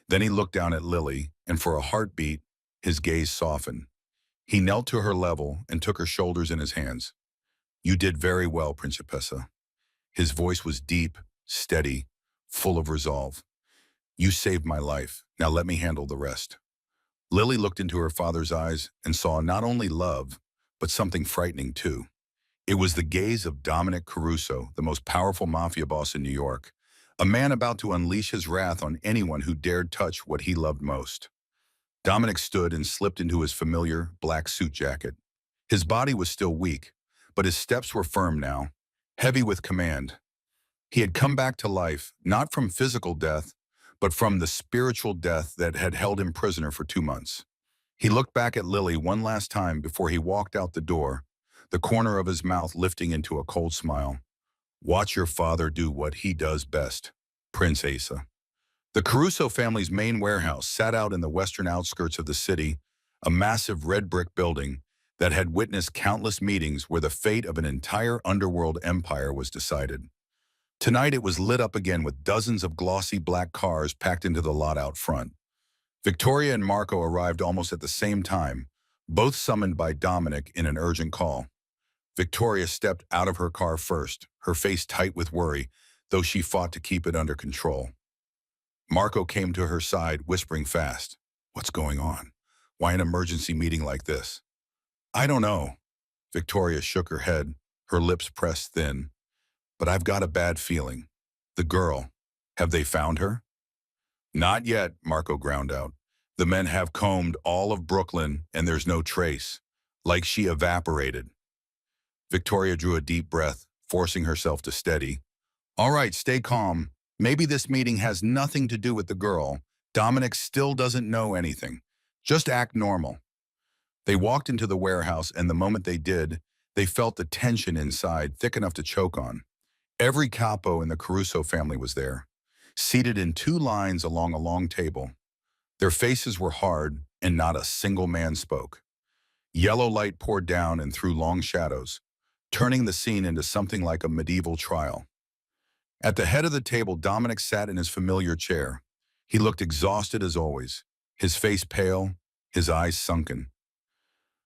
Then he looked down at Lily, and for a heartbeat, his gaze softened. He knelt to her level and took her shoulders in his hands. You did very well, Principessa. His voice was deep, steady, full of resolve. You saved my life. Now let me handle the rest. Lily looked into her father's eyes and saw not only love, but something frightening too. It was the gaze of Dominic Caruso, the most powerful mafia boss in New York, a man about to unleash his wrath on anyone who dared touch what he loved most. Dominic stood and slipped into his familiar black suit jacket. His body was still weak, but his steps were firm now, heavy with command. He had come back to life, not from physical death, but from the spiritual death that had held him prisoner for 2 months. He looked back at Lily one last time before he walked out the door, the corner of his mouth lifting into a cold smile. Watch your father do what he does best, Prince Asa. The Caruso family's main warehouse sat out in the western outskirts of the city, a massive red brick building that had witnessed countless meetings where the fate of an entire underworld empire was decided. Tonight it was lit up again with dozens of glossy black cars packed into the lot out front. Victoria and Marco arrived almost at the same time, both summoned by Dominic in an urgent call. Victoria stepped out of her car first, her face tight with worry, though she fought to keep it under control. Marco came to her side, whispering fast. What's going on? Why an emergency meeting like this? I don't know. Victoria shook her head, her lips pressed thin. But I've got a bad feeling. The girl, have they found her? Not yet, Marco ground out. The men have combed all of Brooklyn and there's no trace, like she evaporated. Victoria drew a deep breath, forcing herself to steady. All right, stay calm. Maybe this meeting has nothing to do with the girl. Dominic still doesn't know anything. Just act normal. They walked into the warehouse, and the moment they did, they felt the tension inside, thick enough to choke on. Every capo in the Caruso family was there, seated in 2 lines along a long table. Their faces were hard, and not a single man spoke. Yellow light poured down and threw long shadows, turning the scene into something like a medieval trial. At the head of the table, Dominic sat in his familiar chair. He looked exhausted as always, his face pale, his eyes sunken.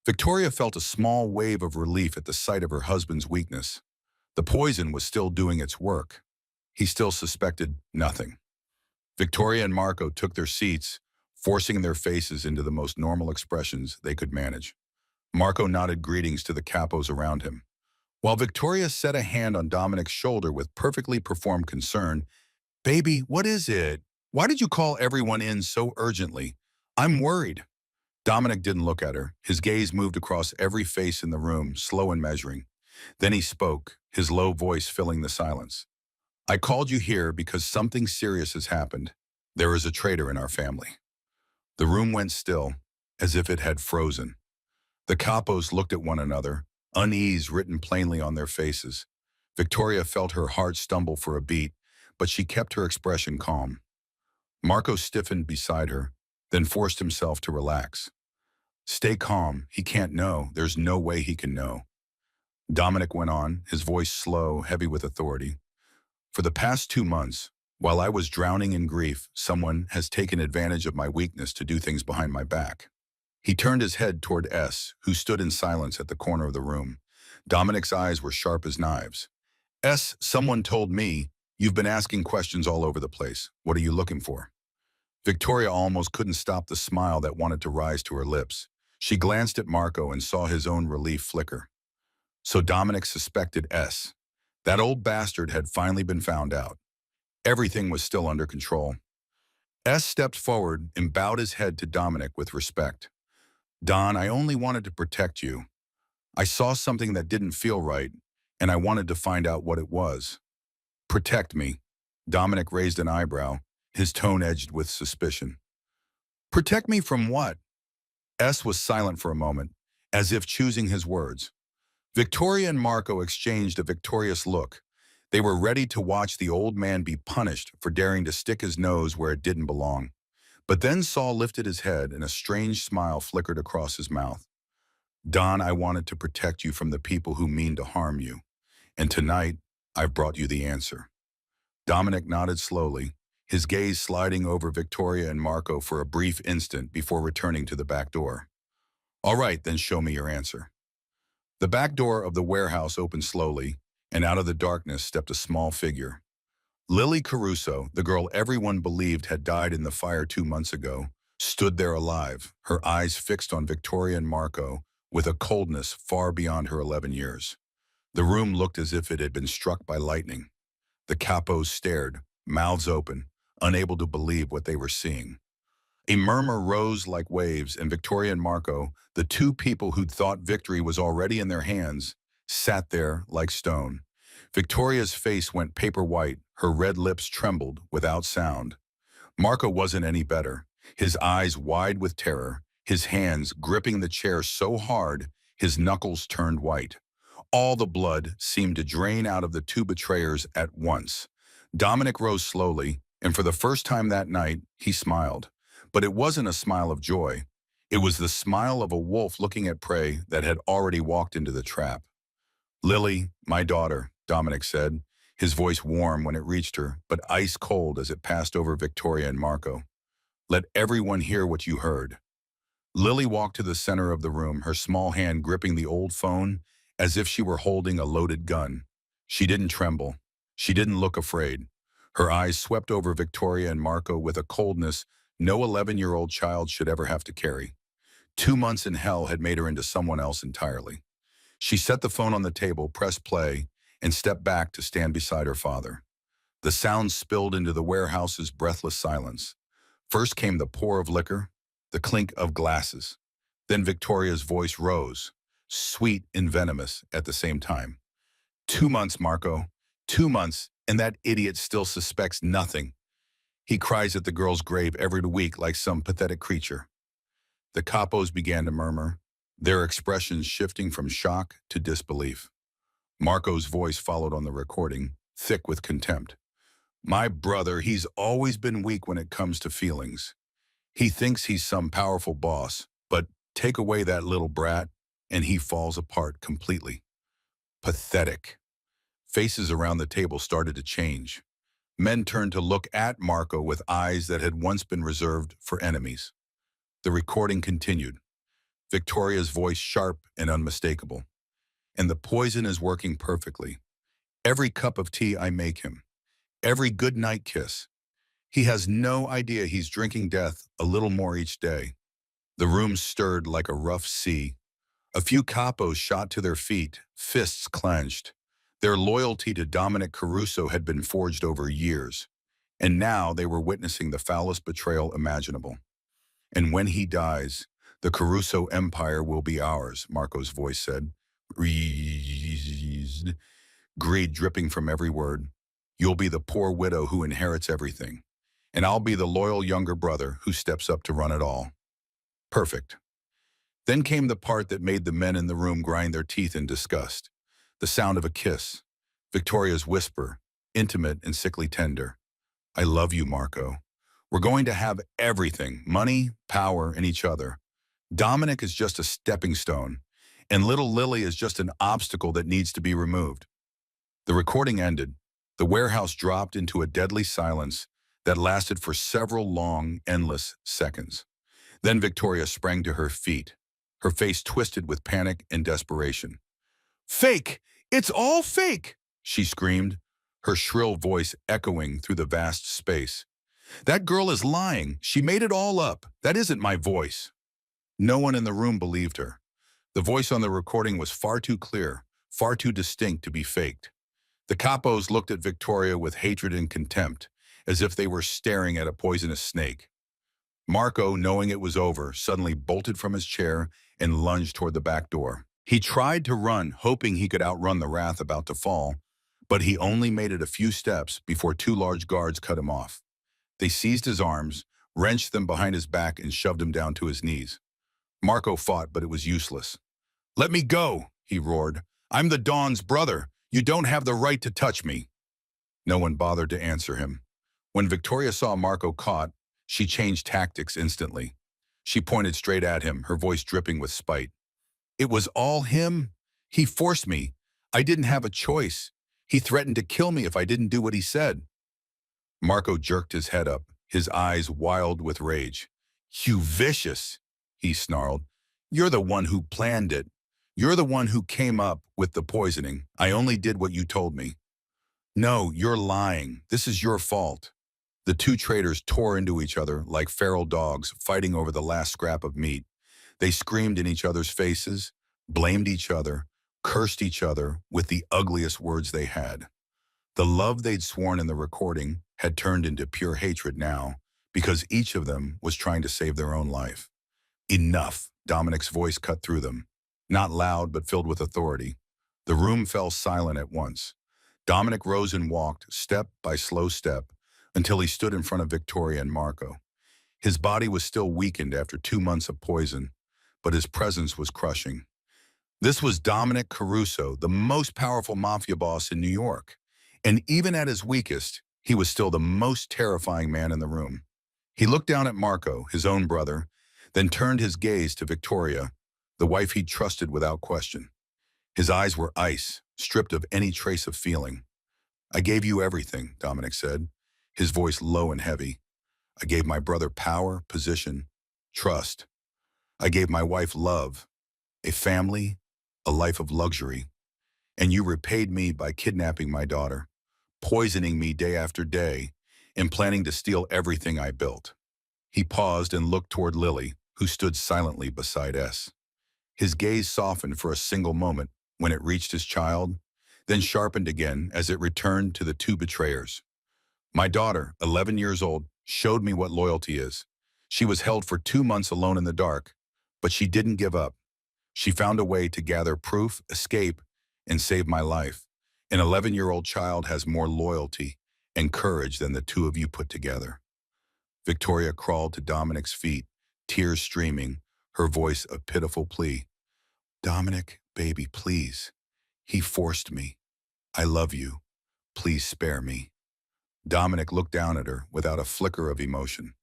Victoria felt a small wave of relief at the sight of her husband's weakness. The poison was still doing its work. He still suspected nothing. Victoria and Marco took their seats, forcing their faces into the most normal expressions they could manage. Marco nodded greetings to the capos around him, while Victoria set a hand on Dominic's shoulder with perfectly performed concern. "Baby, what is it? Why did you call everyone in so urgently? I'm worried." Dominic didn't look at her. His gaze moved across every face in the room, slow and measuring. Then he spoke, his low voice filling the silence. "I called you here because something serious has happened. There is a traitor in our family." The room went still, as if it had frozen. The capos looked at one another, unease written plainly on their faces. Victoria felt her heart stumble for a beat, but she kept her expression calm. Marco stiffened beside her, then forced himself to relax. "Stay calm. He can't know. There's no way he can know." Dominic went on, his voice slow, heavy with authority. "For the past 2 months, while I was drowning in grief, someone has taken advantage of my weakness to do things behind my back." He turned his head toward S, who stood in silence at the corner of the room. Dominic's eyes were sharp as knives. "S, someone told me you've been asking questions all over the place. What are you looking for?" Victoria almost couldn't stop the smile that wanted to rise to her lips. She glanced at Marco and saw his own relief flicker. So Dominic suspected S. That old bastard had finally been found out. Everything was still under control. S stepped forward and bowed his head to Dominic with respect. "Don, I only wanted to protect you. I saw something that didn't feel right, and I wanted to find out what it was." "Protect me." Dominic raised an eyebrow, his tone edged with suspicion. "Protect me from what?" S was silent for a moment, as if choosing his words. Victoria and Marco exchanged a victorious look. They were ready to watch the old man be punished for daring to stick his nose where it didn't belong. But then Saul lifted his head and a strange smile flickered across his mouth. "Don, I wanted to protect you from the people who mean to harm you. And tonight, I've brought you the answer." Dominic nodded slowly, his gaze sliding over Victoria and Marco for a brief instant before returning to the back door. "All right, then show me your answer." The back door of the warehouse opened slowly, and out of the darkness stepped a small figure. Lily Caruso, the girl everyone believed had died in the fire 2 months ago, stood there alive, her eyes fixed on Victoria and Marco with a coldness far beyond her 11 years. The room looked as if it had been struck by lightning. The capos stared, mouths open, unable to believe what they were seeing. A murmur rose like waves, and Victoria and Marco, the two people who'd thought victory was already in their hands, sat there like stone. Victoria's face went paper white, her red lips trembled without sound. Marco wasn't any better, his eyes wide with terror, his hands gripping the chair so hard his knuckles turned white. All the blood seemed to drain out of the two betrayers at once. Dominic rose slowly, and for the first time that night, he smiled. But it wasn't a smile of joy. It was the smile of a wolf looking at prey that had already walked into the trap. "Lily, my daughter," Dominic said, his voice warm when it reached her, but ice cold as it passed over Victoria and Marco. "Let everyone hear what you heard." Lily walked to the center of the room, her small hand gripping the old phone as if she were holding a loaded gun. She didn't tremble. She didn't look afraid. Her eyes swept over Victoria and Marco with a coldness no 11-year-old child should ever have to carry. 2 months in hell had made her into someone else entirely. She set the phone on the table, pressed play, and stepped back to stand beside her father. The sound spilled into the warehouse's breathless silence. First came the pour of liquor, the clink of glasses. Then Victoria's voice rose, sweet and venomous at the same time. 2 months, Marco. 2 months, and that idiot still suspects nothing. He cries at the girl's grave every week like some pathetic creature. The capos began to murmur, their expressions shifting from shock to disbelief. Marco's voice followed on the recording, thick with contempt. "My brother, he's always been weak when it comes to feelings. He thinks he's some powerful boss, but take away that little brat, and he falls apart completely." Pathetic. Faces around the table started to change. Men turned to look at Marco with eyes that had once been reserved for enemies. The recording continued, Victoria's voice sharp and unmistakable. And the poison is working perfectly. Every cup of tea I make him, every good night kiss. He has no idea he's drinking death a little more each day. The room stirred like a rough sea. A few capos shot to their feet, fists clenched. Their loyalty to Dominic Caruso had been forged over years, and now they were witnessing the foulest betrayal imaginable. And when he dies, the Caruso empire will be ours, Marco's voice said. Greed dripping from every word. You'll be the poor widow who inherits everything, and I'll be the loyal younger brother who steps up to run it all. Perfect. Then came the part that made the men in the room grind their teeth in disgust. The sound of a kiss. Victoria's whisper, intimate and sickly tender. I love you, Marco. We're going to have everything, money, power, and each other. Dominic is just a stepping stone, and little Lily is just an obstacle that needs to be removed. The recording ended. The warehouse dropped into a deadly silence that lasted for several long, endless seconds. Then Victoria sprang to her feet, her face twisted with panic and desperation. Fake! It's all fake! She screamed, her shrill voice echoing through the vast space. That girl is lying. She made it all up. That isn't my voice. No one in the room believed her. The voice on the recording was far too clear, far too distinct to be faked. The capos looked at Victoria with hatred and contempt, as if they were staring at a poisonous snake. Marco, knowing it was over, suddenly bolted from his chair and lunged toward the back door. He tried to run, hoping he could outrun the wrath about to fall, but he only made it a few steps before two large guards cut him off. They seized his arms, wrenched them behind his back, and shoved him down to his knees. Marco fought, but it was useless. Let me go, he roared. I'm the Dawn's brother. You don't have the right to touch me. No one bothered to answer him. When Victoria saw Marco caught, she changed tactics instantly. She pointed straight at him, her voice dripping with spite. It was all him. He forced me. I didn't have a choice. He threatened to kill me if I didn't do what he said. Marco jerked his head up, his eyes wild with rage. You vicious, he snarled. You're the one who planned it. You're the one who came up with the poisoning. I only did what you told me. No, you're lying. This is your fault. The two traitors tore into each other like feral dogs fighting over the last scrap of meat. They screamed in each other's faces, blamed each other, cursed each other with the ugliest words they had. The love they'd sworn in the recording had turned into pure hatred now, because each of them was trying to save their own life. Enough, Dominic's voice cut through them. Not loud, but filled with authority. The room fell silent at once. Dominic rose and walked, step by slow step, until he stood in front of Victoria and Marco. His body was still weakened after 2 months of poison, but his presence was crushing. This was Dominic Caruso, the most powerful mafia boss in New York. And even at his weakest, he was still the most terrifying man in the room. He looked down at Marco, his own brother, then turned his gaze to Victoria, the wife he'd trusted without question. His eyes were ice, stripped of any trace of feeling. I gave you everything, Dominic said, his voice low and heavy. I gave my brother power, position, trust. I gave my wife love, a family, a life of luxury. And you repaid me by kidnapping my daughter, poisoning me day after day, and planning to steal everything I built. He paused and looked toward Lily, who stood silently beside S. His gaze softened for a single moment when it reached his child, then sharpened again as it returned to the two betrayers. My daughter, 11 years old, showed me what loyalty is. She was held for 2 months alone in the dark, but she didn't give up. She found a way to gather proof, escape, and save my life. An 11-year-old child has more loyalty and courage than the two of you put together. Victoria crawled to Dominic's feet, tears streaming, her voice a pitiful plea. Dominic, baby, please. He forced me. I love you. Please spare me. Dominic looked down at her without a flicker of emotion.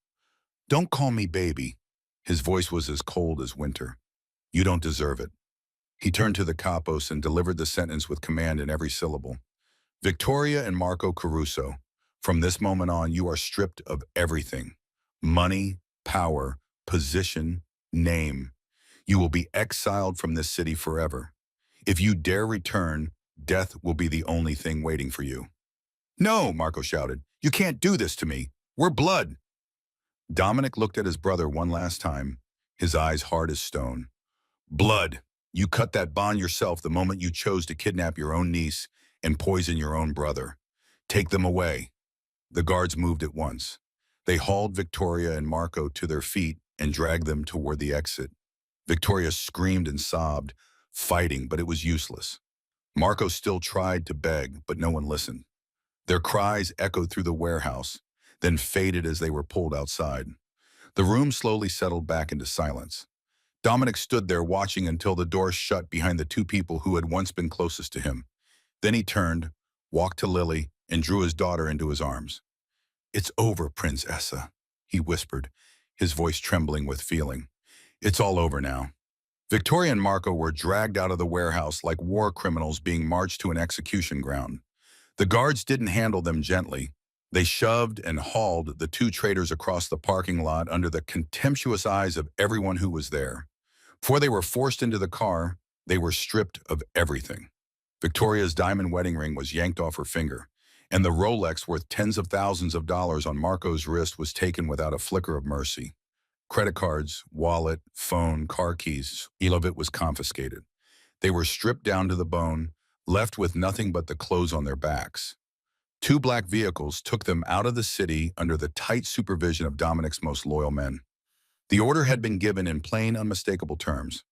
Don't call me baby. His voice was as cold as winter. You don't deserve it. He turned to the capos and delivered the sentence with command in every syllable. Victoria and Marco Caruso, from this moment on, you are stripped of everything. Money, power, position, name. You will be exiled from this city forever. If you dare return, death will be the only thing waiting for you." "No," Marco shouted. "You can't do this to me. We're blood." Dominic looked at his brother one last time, his eyes hard as stone. "Blood. You cut that bond yourself the moment you chose to kidnap your own niece and poison your own brother. Take them away." The guards moved at once. They hauled Victoria and Marco to their feet and dragged them toward the exit. Victoria screamed and sobbed, fighting, but it was useless. Marco still tried to beg, but no one listened. Their cries echoed through the warehouse, then faded as they were pulled outside. The room slowly settled back into silence. Dominic stood there watching until the door shut behind the two people who had once been closest to him. Then he turned, walked to Lily, and drew his daughter into his arms. "It's over, Princessa," he whispered, his voice trembling with feeling. "It's all over now." Victoria and Marco were dragged out of the warehouse like war criminals being marched to an execution ground. The guards didn't handle them gently. They shoved and hauled the two traitors across the parking lot under the contemptuous eyes of everyone who was there. Before they were forced into the car, they were stripped of everything. Victoria's diamond wedding ring was yanked off her finger, and the Rolex worth tens of thousands of dollars on Marco's wrist was taken without a flicker of mercy. Credit cards, wallet, phone, car keys, all of it was confiscated. They were stripped down to the bone, left with nothing but the clothes on their backs. Two black vehicles took them out of the city under the tight supervision of Dominic's most loyal men. The order had been given in plain, unmistakable terms.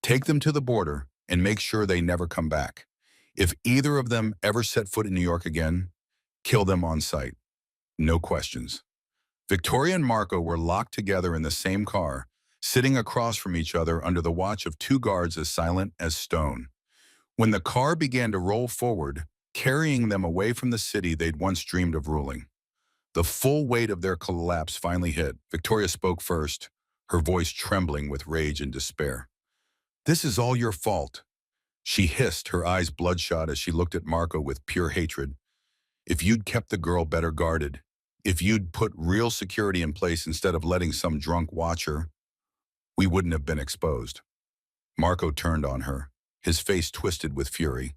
Take them to the border and make sure they never come back. If either of them ever set foot in New York again, kill them on sight. No questions. Victoria and Marco were locked together in the same car, sitting across from each other under the watch of two guards as silent as stone. When the car began to roll forward, carrying them away from the city they'd once dreamed of ruling, the full weight of their collapse finally hit. Victoria spoke first, her voice trembling with rage and despair. "This is all your fault," she hissed, her eyes bloodshot as she looked at Marco with pure hatred. "If you'd kept the girl better guarded, if you'd put real security in place instead of letting some drunk watch her, we wouldn't have been exposed." Marco turned on her, his face twisted with fury.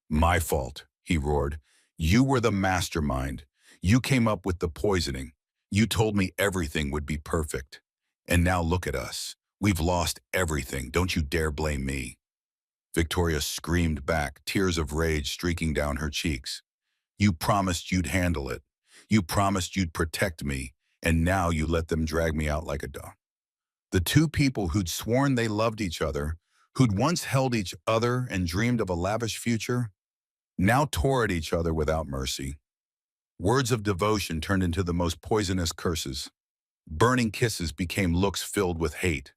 "My fault," he roared. "You were the mastermind. You came up with the poisoning. You told me everything would be perfect. And now look at us. We've lost everything. Don't you dare blame me." Victoria screamed back, tears of rage streaking down her cheeks. "You promised you'd handle it. You promised you'd protect me, and now you let them drag me out like a dog." The two people who'd sworn they loved each other, who'd once held each other and dreamed of a lavish future, now tore at each other without mercy. Words of devotion turned into the most poisonous curses. Burning kisses became looks filled with hate.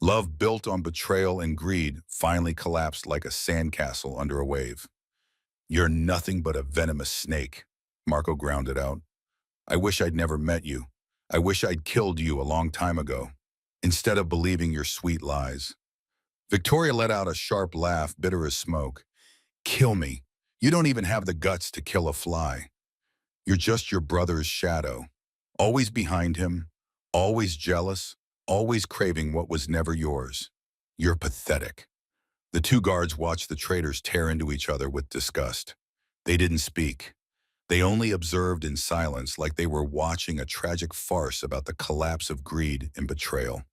Love built on betrayal and greed finally collapsed like a sandcastle under a wave. "You're nothing but a venomous snake," Marco grounded out. "I wish I'd never met you. I wish I'd killed you a long time ago, instead of believing your sweet lies." Victoria let out a sharp laugh, bitter as smoke. "Kill me. You don't even have the guts to kill a fly. You're just your brother's shadow, always behind him, always jealous, always craving what was never yours. You're pathetic." The two guards watched the traitors tear into each other with disgust. They didn't speak. They only observed in silence, like they were watching a tragic farce about the collapse of greed and betrayal.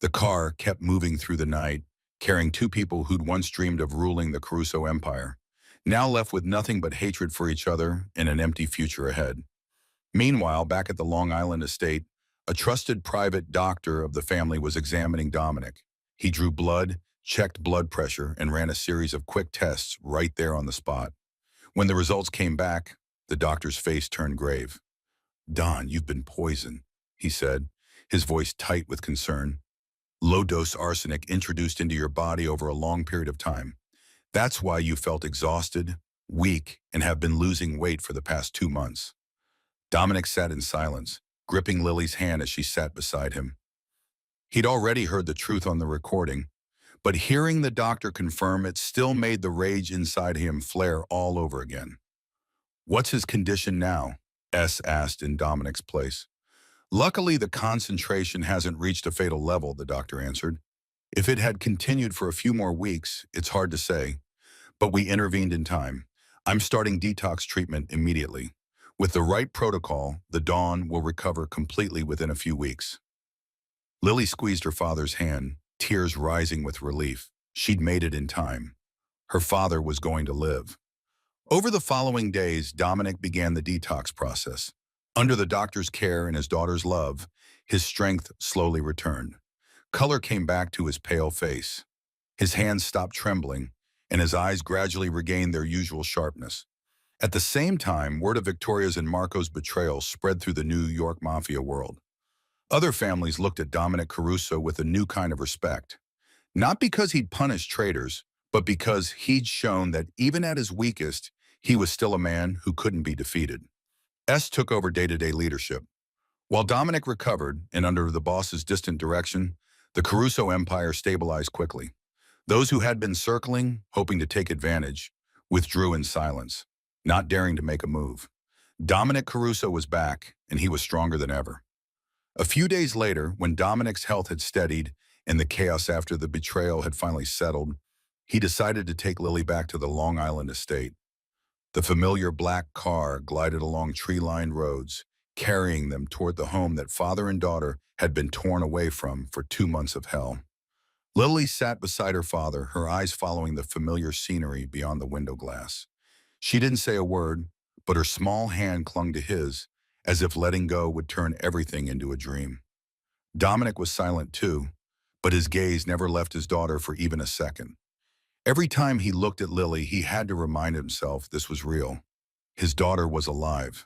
The car kept moving through the night, carrying two people who'd once dreamed of ruling the Caruso Empire, now left with nothing but hatred for each other and an empty future ahead. Meanwhile, back at the Long Island estate, a trusted private doctor of the family was examining Dominic. He drew blood, checked blood pressure, and ran a series of quick tests right there on the spot. When the results came back, the doctor's face turned grave. "Don, you've been poisoned," he said, his voice tight with concern. "Low-dose arsenic introduced into your body over a long period of time. That's why you felt exhausted, weak, and have been losing weight for the past 2 months." Dominic sat in silence, gripping Lily's hand as she sat beside him. He'd already heard the truth on the recording, but hearing the doctor confirm it still made the rage inside him flare all over again. "What's his condition now?" S asked in Dominic's place. Luckily, the concentration hasn't reached a fatal level, the doctor answered. If it had continued for a few more weeks, it's hard to say, but we intervened in time. I'm starting detox treatment immediately. With the right protocol, the Dawn will recover completely within a few weeks. Lily squeezed her father's hand, tears rising with relief. She'd made it in time. Her father was going to live. Over the following days, Dominic began the detox process. Under the doctor's care and his daughter's love, his strength slowly returned. Color came back to his pale face. His hands stopped trembling, and his eyes gradually regained their usual sharpness. At the same time, word of Victoria's and Marco's betrayal spread through the New York Mafia world. Other families looked at Dominic Caruso with a new kind of respect. Not because he'd punished traitors, but because he'd shown that even at his weakest, he was still a man who couldn't be defeated. S took over day-to-day leadership. While Dominic recovered, and under the boss's distant direction, the Caruso empire stabilized quickly. Those who had been circling, hoping to take advantage, withdrew in silence, not daring to make a move. Dominic Caruso was back, and he was stronger than ever. A few days later, when Dominic's health had steadied and the chaos after the betrayal had finally settled, he decided to take Lily back to the Long Island estate. The familiar black car glided along tree-lined roads, carrying them toward the home that father and daughter had been torn away from for 2 months of hell. Lily sat beside her father, her eyes following the familiar scenery beyond the window glass. She didn't say a word, but her small hand clung to his, as if letting go would turn everything into a dream. Dominic was silent too, but his gaze never left his daughter for even a second. Every time he looked at Lily, he had to remind himself this was real. His daughter was alive.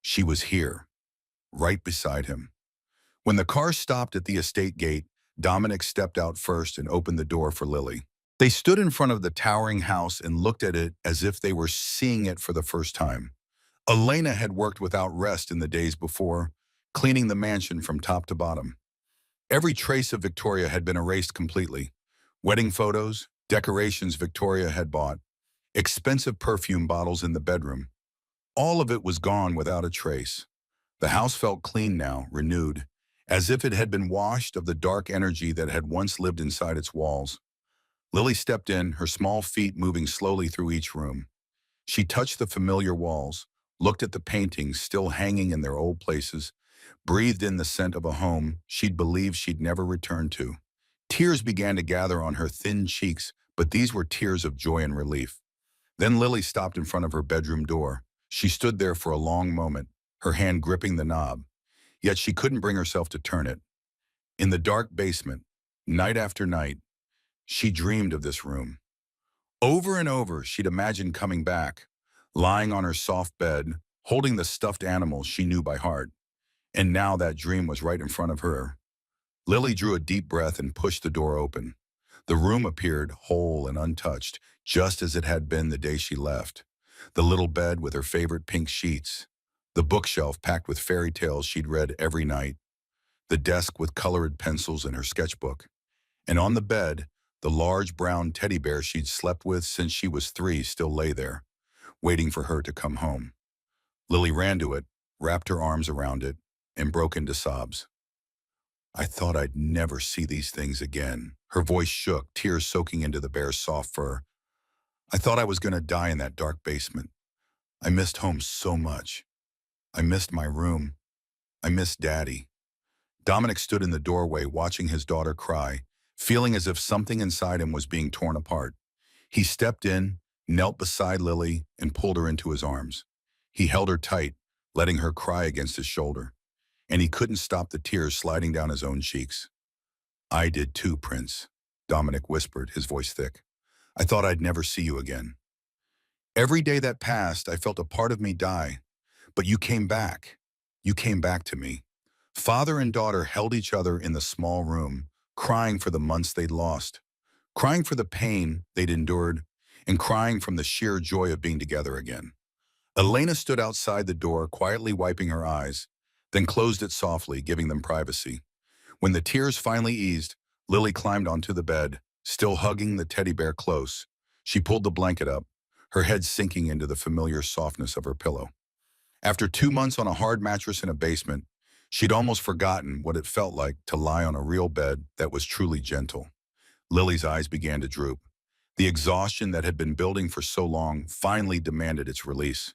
She was here, right beside him. When the car stopped at the estate gate, Dominic stepped out first and opened the door for Lily. They stood in front of the towering house and looked at it as if they were seeing it for the first time. Elena had worked without rest in the days before, cleaning the mansion from top to bottom. Every trace of Victoria had been erased completely. Wedding photos, decorations Victoria had bought, expensive perfume bottles in the bedroom. All of it was gone without a trace. The house felt clean now, renewed, as if it had been washed of the dark energy that had once lived inside its walls. Lily stepped in, her small feet moving slowly through each room. She touched the familiar walls, looked at the paintings still hanging in their old places, breathed in the scent of a home she'd believed she'd never return to. Tears began to gather on her thin cheeks, but these were tears of joy and relief. Then Lily stopped in front of her bedroom door. She stood there for a long moment, her hand gripping the knob, yet she couldn't bring herself to turn it. In the dark basement, night after night, she dreamed of this room. Over and over, she'd imagined coming back, lying on her soft bed, holding the stuffed animals she knew by heart. And now that dream was right in front of her. Lily drew a deep breath and pushed the door open. The room appeared whole and untouched, just as it had been the day she left. The little bed with her favorite pink sheets, the bookshelf packed with fairy tales she'd read every night, the desk with colored pencils and her sketchbook, and on the bed, the large brown teddy bear she'd slept with since she was 3 still lay there, waiting for her to come home. Lily ran to it, wrapped her arms around it, and broke into sobs. I thought I'd never see these things again. Her voice shook, tears soaking into the bear's soft fur. I thought I was going to die in that dark basement. I missed home so much. I missed my room. I missed Daddy. Dominic stood in the doorway watching his daughter cry, feeling as if something inside him was being torn apart. He stepped in, knelt beside Lily, and pulled her into his arms. He held her tight, letting her cry against his shoulder, and he couldn't stop the tears sliding down his own cheeks. I did too, Prince, Dominic whispered, his voice thick. I thought I'd never see you again. Every day that passed, I felt a part of me die, but you came back. You came back to me. Father and daughter held each other in the small room, crying for the months they'd lost, crying for the pain they'd endured, and crying from the sheer joy of being together again. Elena stood outside the door, quietly wiping her eyes, then closed it softly, giving them privacy. When the tears finally eased, Lily climbed onto the bed, still hugging the teddy bear close. She pulled the blanket up, her head sinking into the familiar softness of her pillow. After 2 months on a hard mattress in a basement, She'd almost forgotten what it felt like to lie on a real bed that was truly gentle. Lily's eyes began to droop. The exhaustion that had been building for so long finally demanded its release.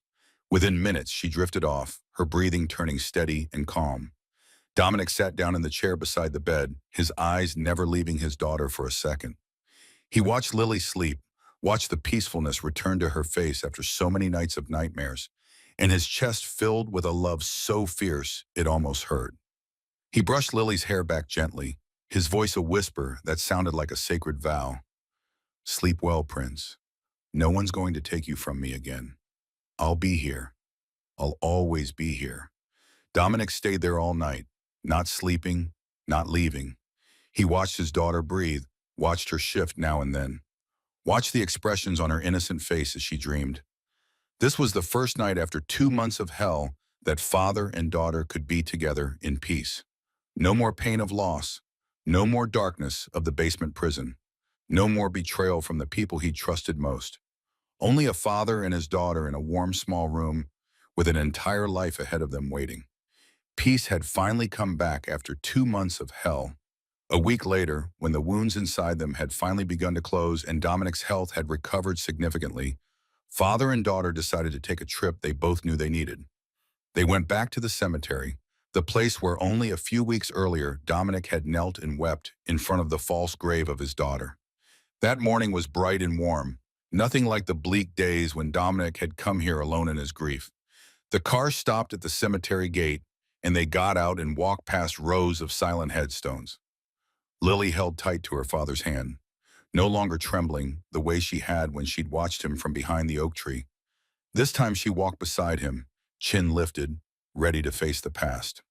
Within minutes, she drifted off, her breathing turning steady and calm. Dominic sat down in the chair beside the bed, his eyes never leaving his daughter for a second. He watched Lily sleep, watched the peacefulness return to her face after so many nights of nightmares, and his chest filled with a love so fierce it almost hurt. He brushed Lily's hair back gently, his voice a whisper that sounded like a sacred vow. Sleep well, Prince. No one's going to take you from me again. I'll be here. I'll always be here. Dominic stayed there all night, not sleeping, not leaving. He watched his daughter breathe, watched her shift now and then, watched the expressions on her innocent face as she dreamed. This was the first night after 2 months of hell that father and daughter could be together in peace. No more pain of loss, no more darkness of the basement prison, no more betrayal from the people he trusted most. Only a father and his daughter in a warm small room with an entire life ahead of them waiting. Peace had finally come back after 2 months of hell. A week later, when the wounds inside them had finally begun to close and Dominic's health had recovered significantly, father and daughter decided to take a trip they both knew they needed. They went back to the cemetery, the place where only a few weeks earlier Dominic had knelt and wept in front of the false grave of his daughter. That morning was bright and warm, nothing like the bleak days when Dominic had come here alone in his grief. The car stopped at the cemetery gate, and they got out and walked past rows of silent headstones. Lily held tight to her father's hand, no longer trembling the way she had when she'd watched him from behind the oak tree. This time she walked beside him, chin lifted, ready to face the past.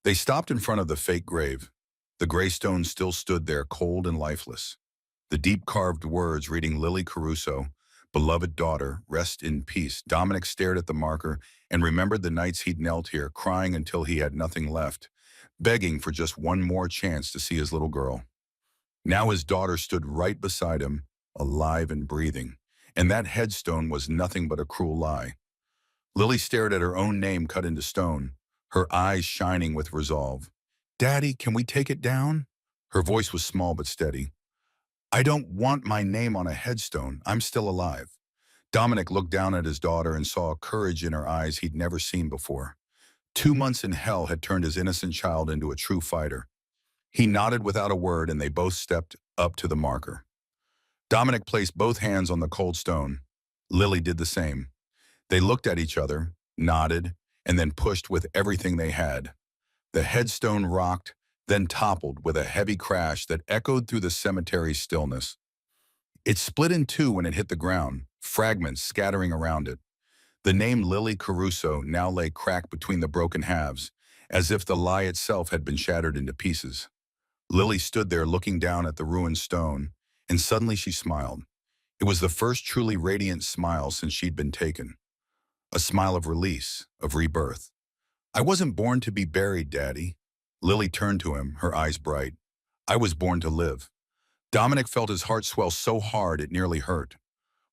They stopped in front of the fake grave. The gray stone still stood there cold and lifeless. The deep carved words reading Lily Caruso, beloved daughter, rest in peace. Dominic stared at the marker and remembered the nights he'd knelt here, crying until he had nothing left, begging for just one more chance to see his little girl. Now his daughter stood right beside him, alive and breathing, and that headstone was nothing but a cruel lie. Lily stared at her own name cut into stone, her eyes shining with resolve. "Daddy, can we take it down?" Her voice was small but steady. "I don't want my name on a headstone. I'm still alive." Dominic looked down at his daughter and saw a courage in her eyes he'd never seen before. 2 months in hell had turned his innocent child into a true fighter. He nodded without a word and they both stepped up to the marker. Dominic placed both hands on the cold stone. Lily did the same. They looked at each other, nodded, and then pushed with everything they had. The headstone rocked, then toppled with a heavy crash that echoed through the cemetery's stillness. It split in two when it hit the ground, fragments scattering around it. The name Lily Caruso now lay cracked between the broken halves, as if the lie itself had been shattered into pieces. Lily stood there looking down at the ruined stone, and suddenly she smiled. It was the first truly radiant smile since she'd been taken. A smile of release, of rebirth. "I wasn't born to be buried, Daddy." Lily turned to him, her eyes bright. "I was born to live." Dominic felt his heart swell so hard it nearly hurt.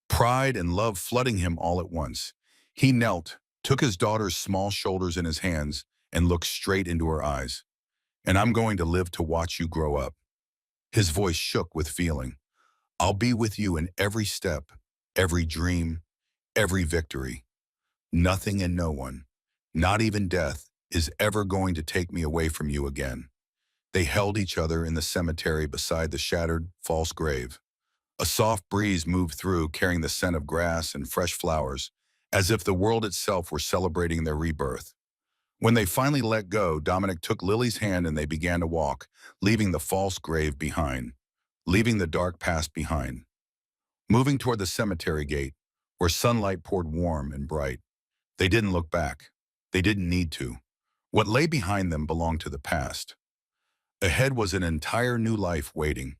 Pride and love flooding him all at once. He knelt, took his daughter's small shoulders in his hands, and looked straight into her eyes. "And I'm going to live to watch you grow up." His voice shook with feeling. "I'll be with you in every step, every dream, every victory. Nothing and no one, not even death, is ever going to take me away from you again." They held each other in the cemetery beside the shattered, false grave. A soft breeze moved through, carrying the scent of grass and fresh flowers, as if the world itself were celebrating their rebirth. When they finally let go, Dominic took Lily's hand and they began to walk, leaving the false grave behind, leaving the dark past behind. Moving toward the cemetery gate, where sunlight poured warm and bright. They didn't look back. They didn't need to. What lay behind them belonged to the past. Ahead was an entire new life waiting.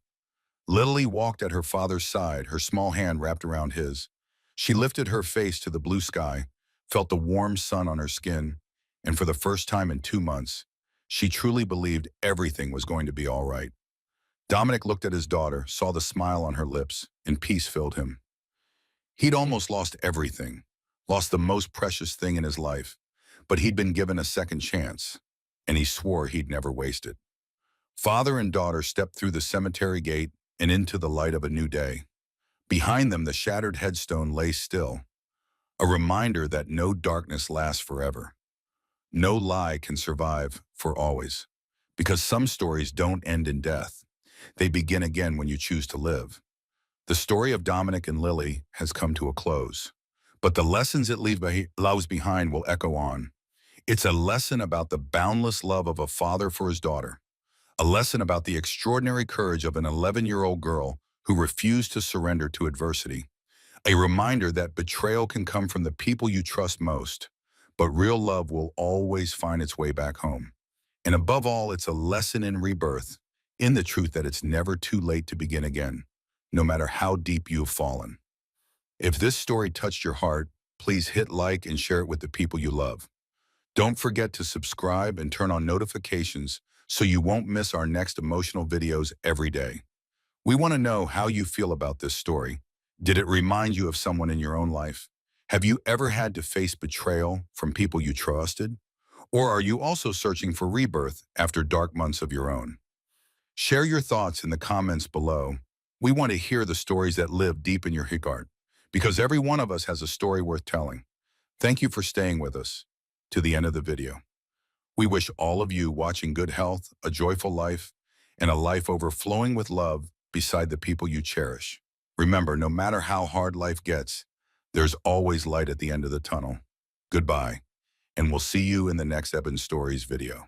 Lily walked at her father's side, her small hand wrapped around his. She lifted her face to the blue sky, felt the warm sun on her skin, and for the first time in 2 months, she truly believed everything was going to be all right. Dominic looked at his daughter, saw the smile on her lips, and peace filled him. He'd almost lost everything, lost the most precious thing in his life. but he'd been given a second chance, and he swore he'd never waste it. Father and daughter stepped through the cemetery gate and into the light of a new day. Behind them, the shattered headstone lay still, a reminder that no darkness lasts forever. No lie can survive for always, because some stories don't end in death. They begin again when you choose to live. The story of Dominic and Lily has come to a close, but the lessons it leaves behind will echo on. It's a lesson about the boundless love of a father for his daughter, a lesson about the extraordinary courage of an 11-year-old girl who refused to surrender to adversity, a reminder that betrayal can come from the people you trust most, but real love will always find its way back home. And above all, it's a lesson in rebirth, in the truth that it's never too late to begin again, no matter how deep you've fallen. If this story touched your heart, please hit like and share it with the people you love. Don't forget to subscribe and turn on notifications so you won't miss our next emotional videos every day. We want to know how you feel about this story. Did it remind you of someone in your own life? Have you ever had to face betrayal from people you trusted? Or are you also searching for rebirth after dark months of your own? Share your thoughts in the comments below. We want to hear the stories that live deep in your heart, because every one of us has a story worth telling. Thank you for staying with us to the end of the video. We wish all of you watching good health, a joyful life, and a life overflowing with love beside the people you cherish. Remember, no matter how hard life gets, there's always light at the end of the tunnel. Goodbye, and we'll see you in the next Ebon Stories video.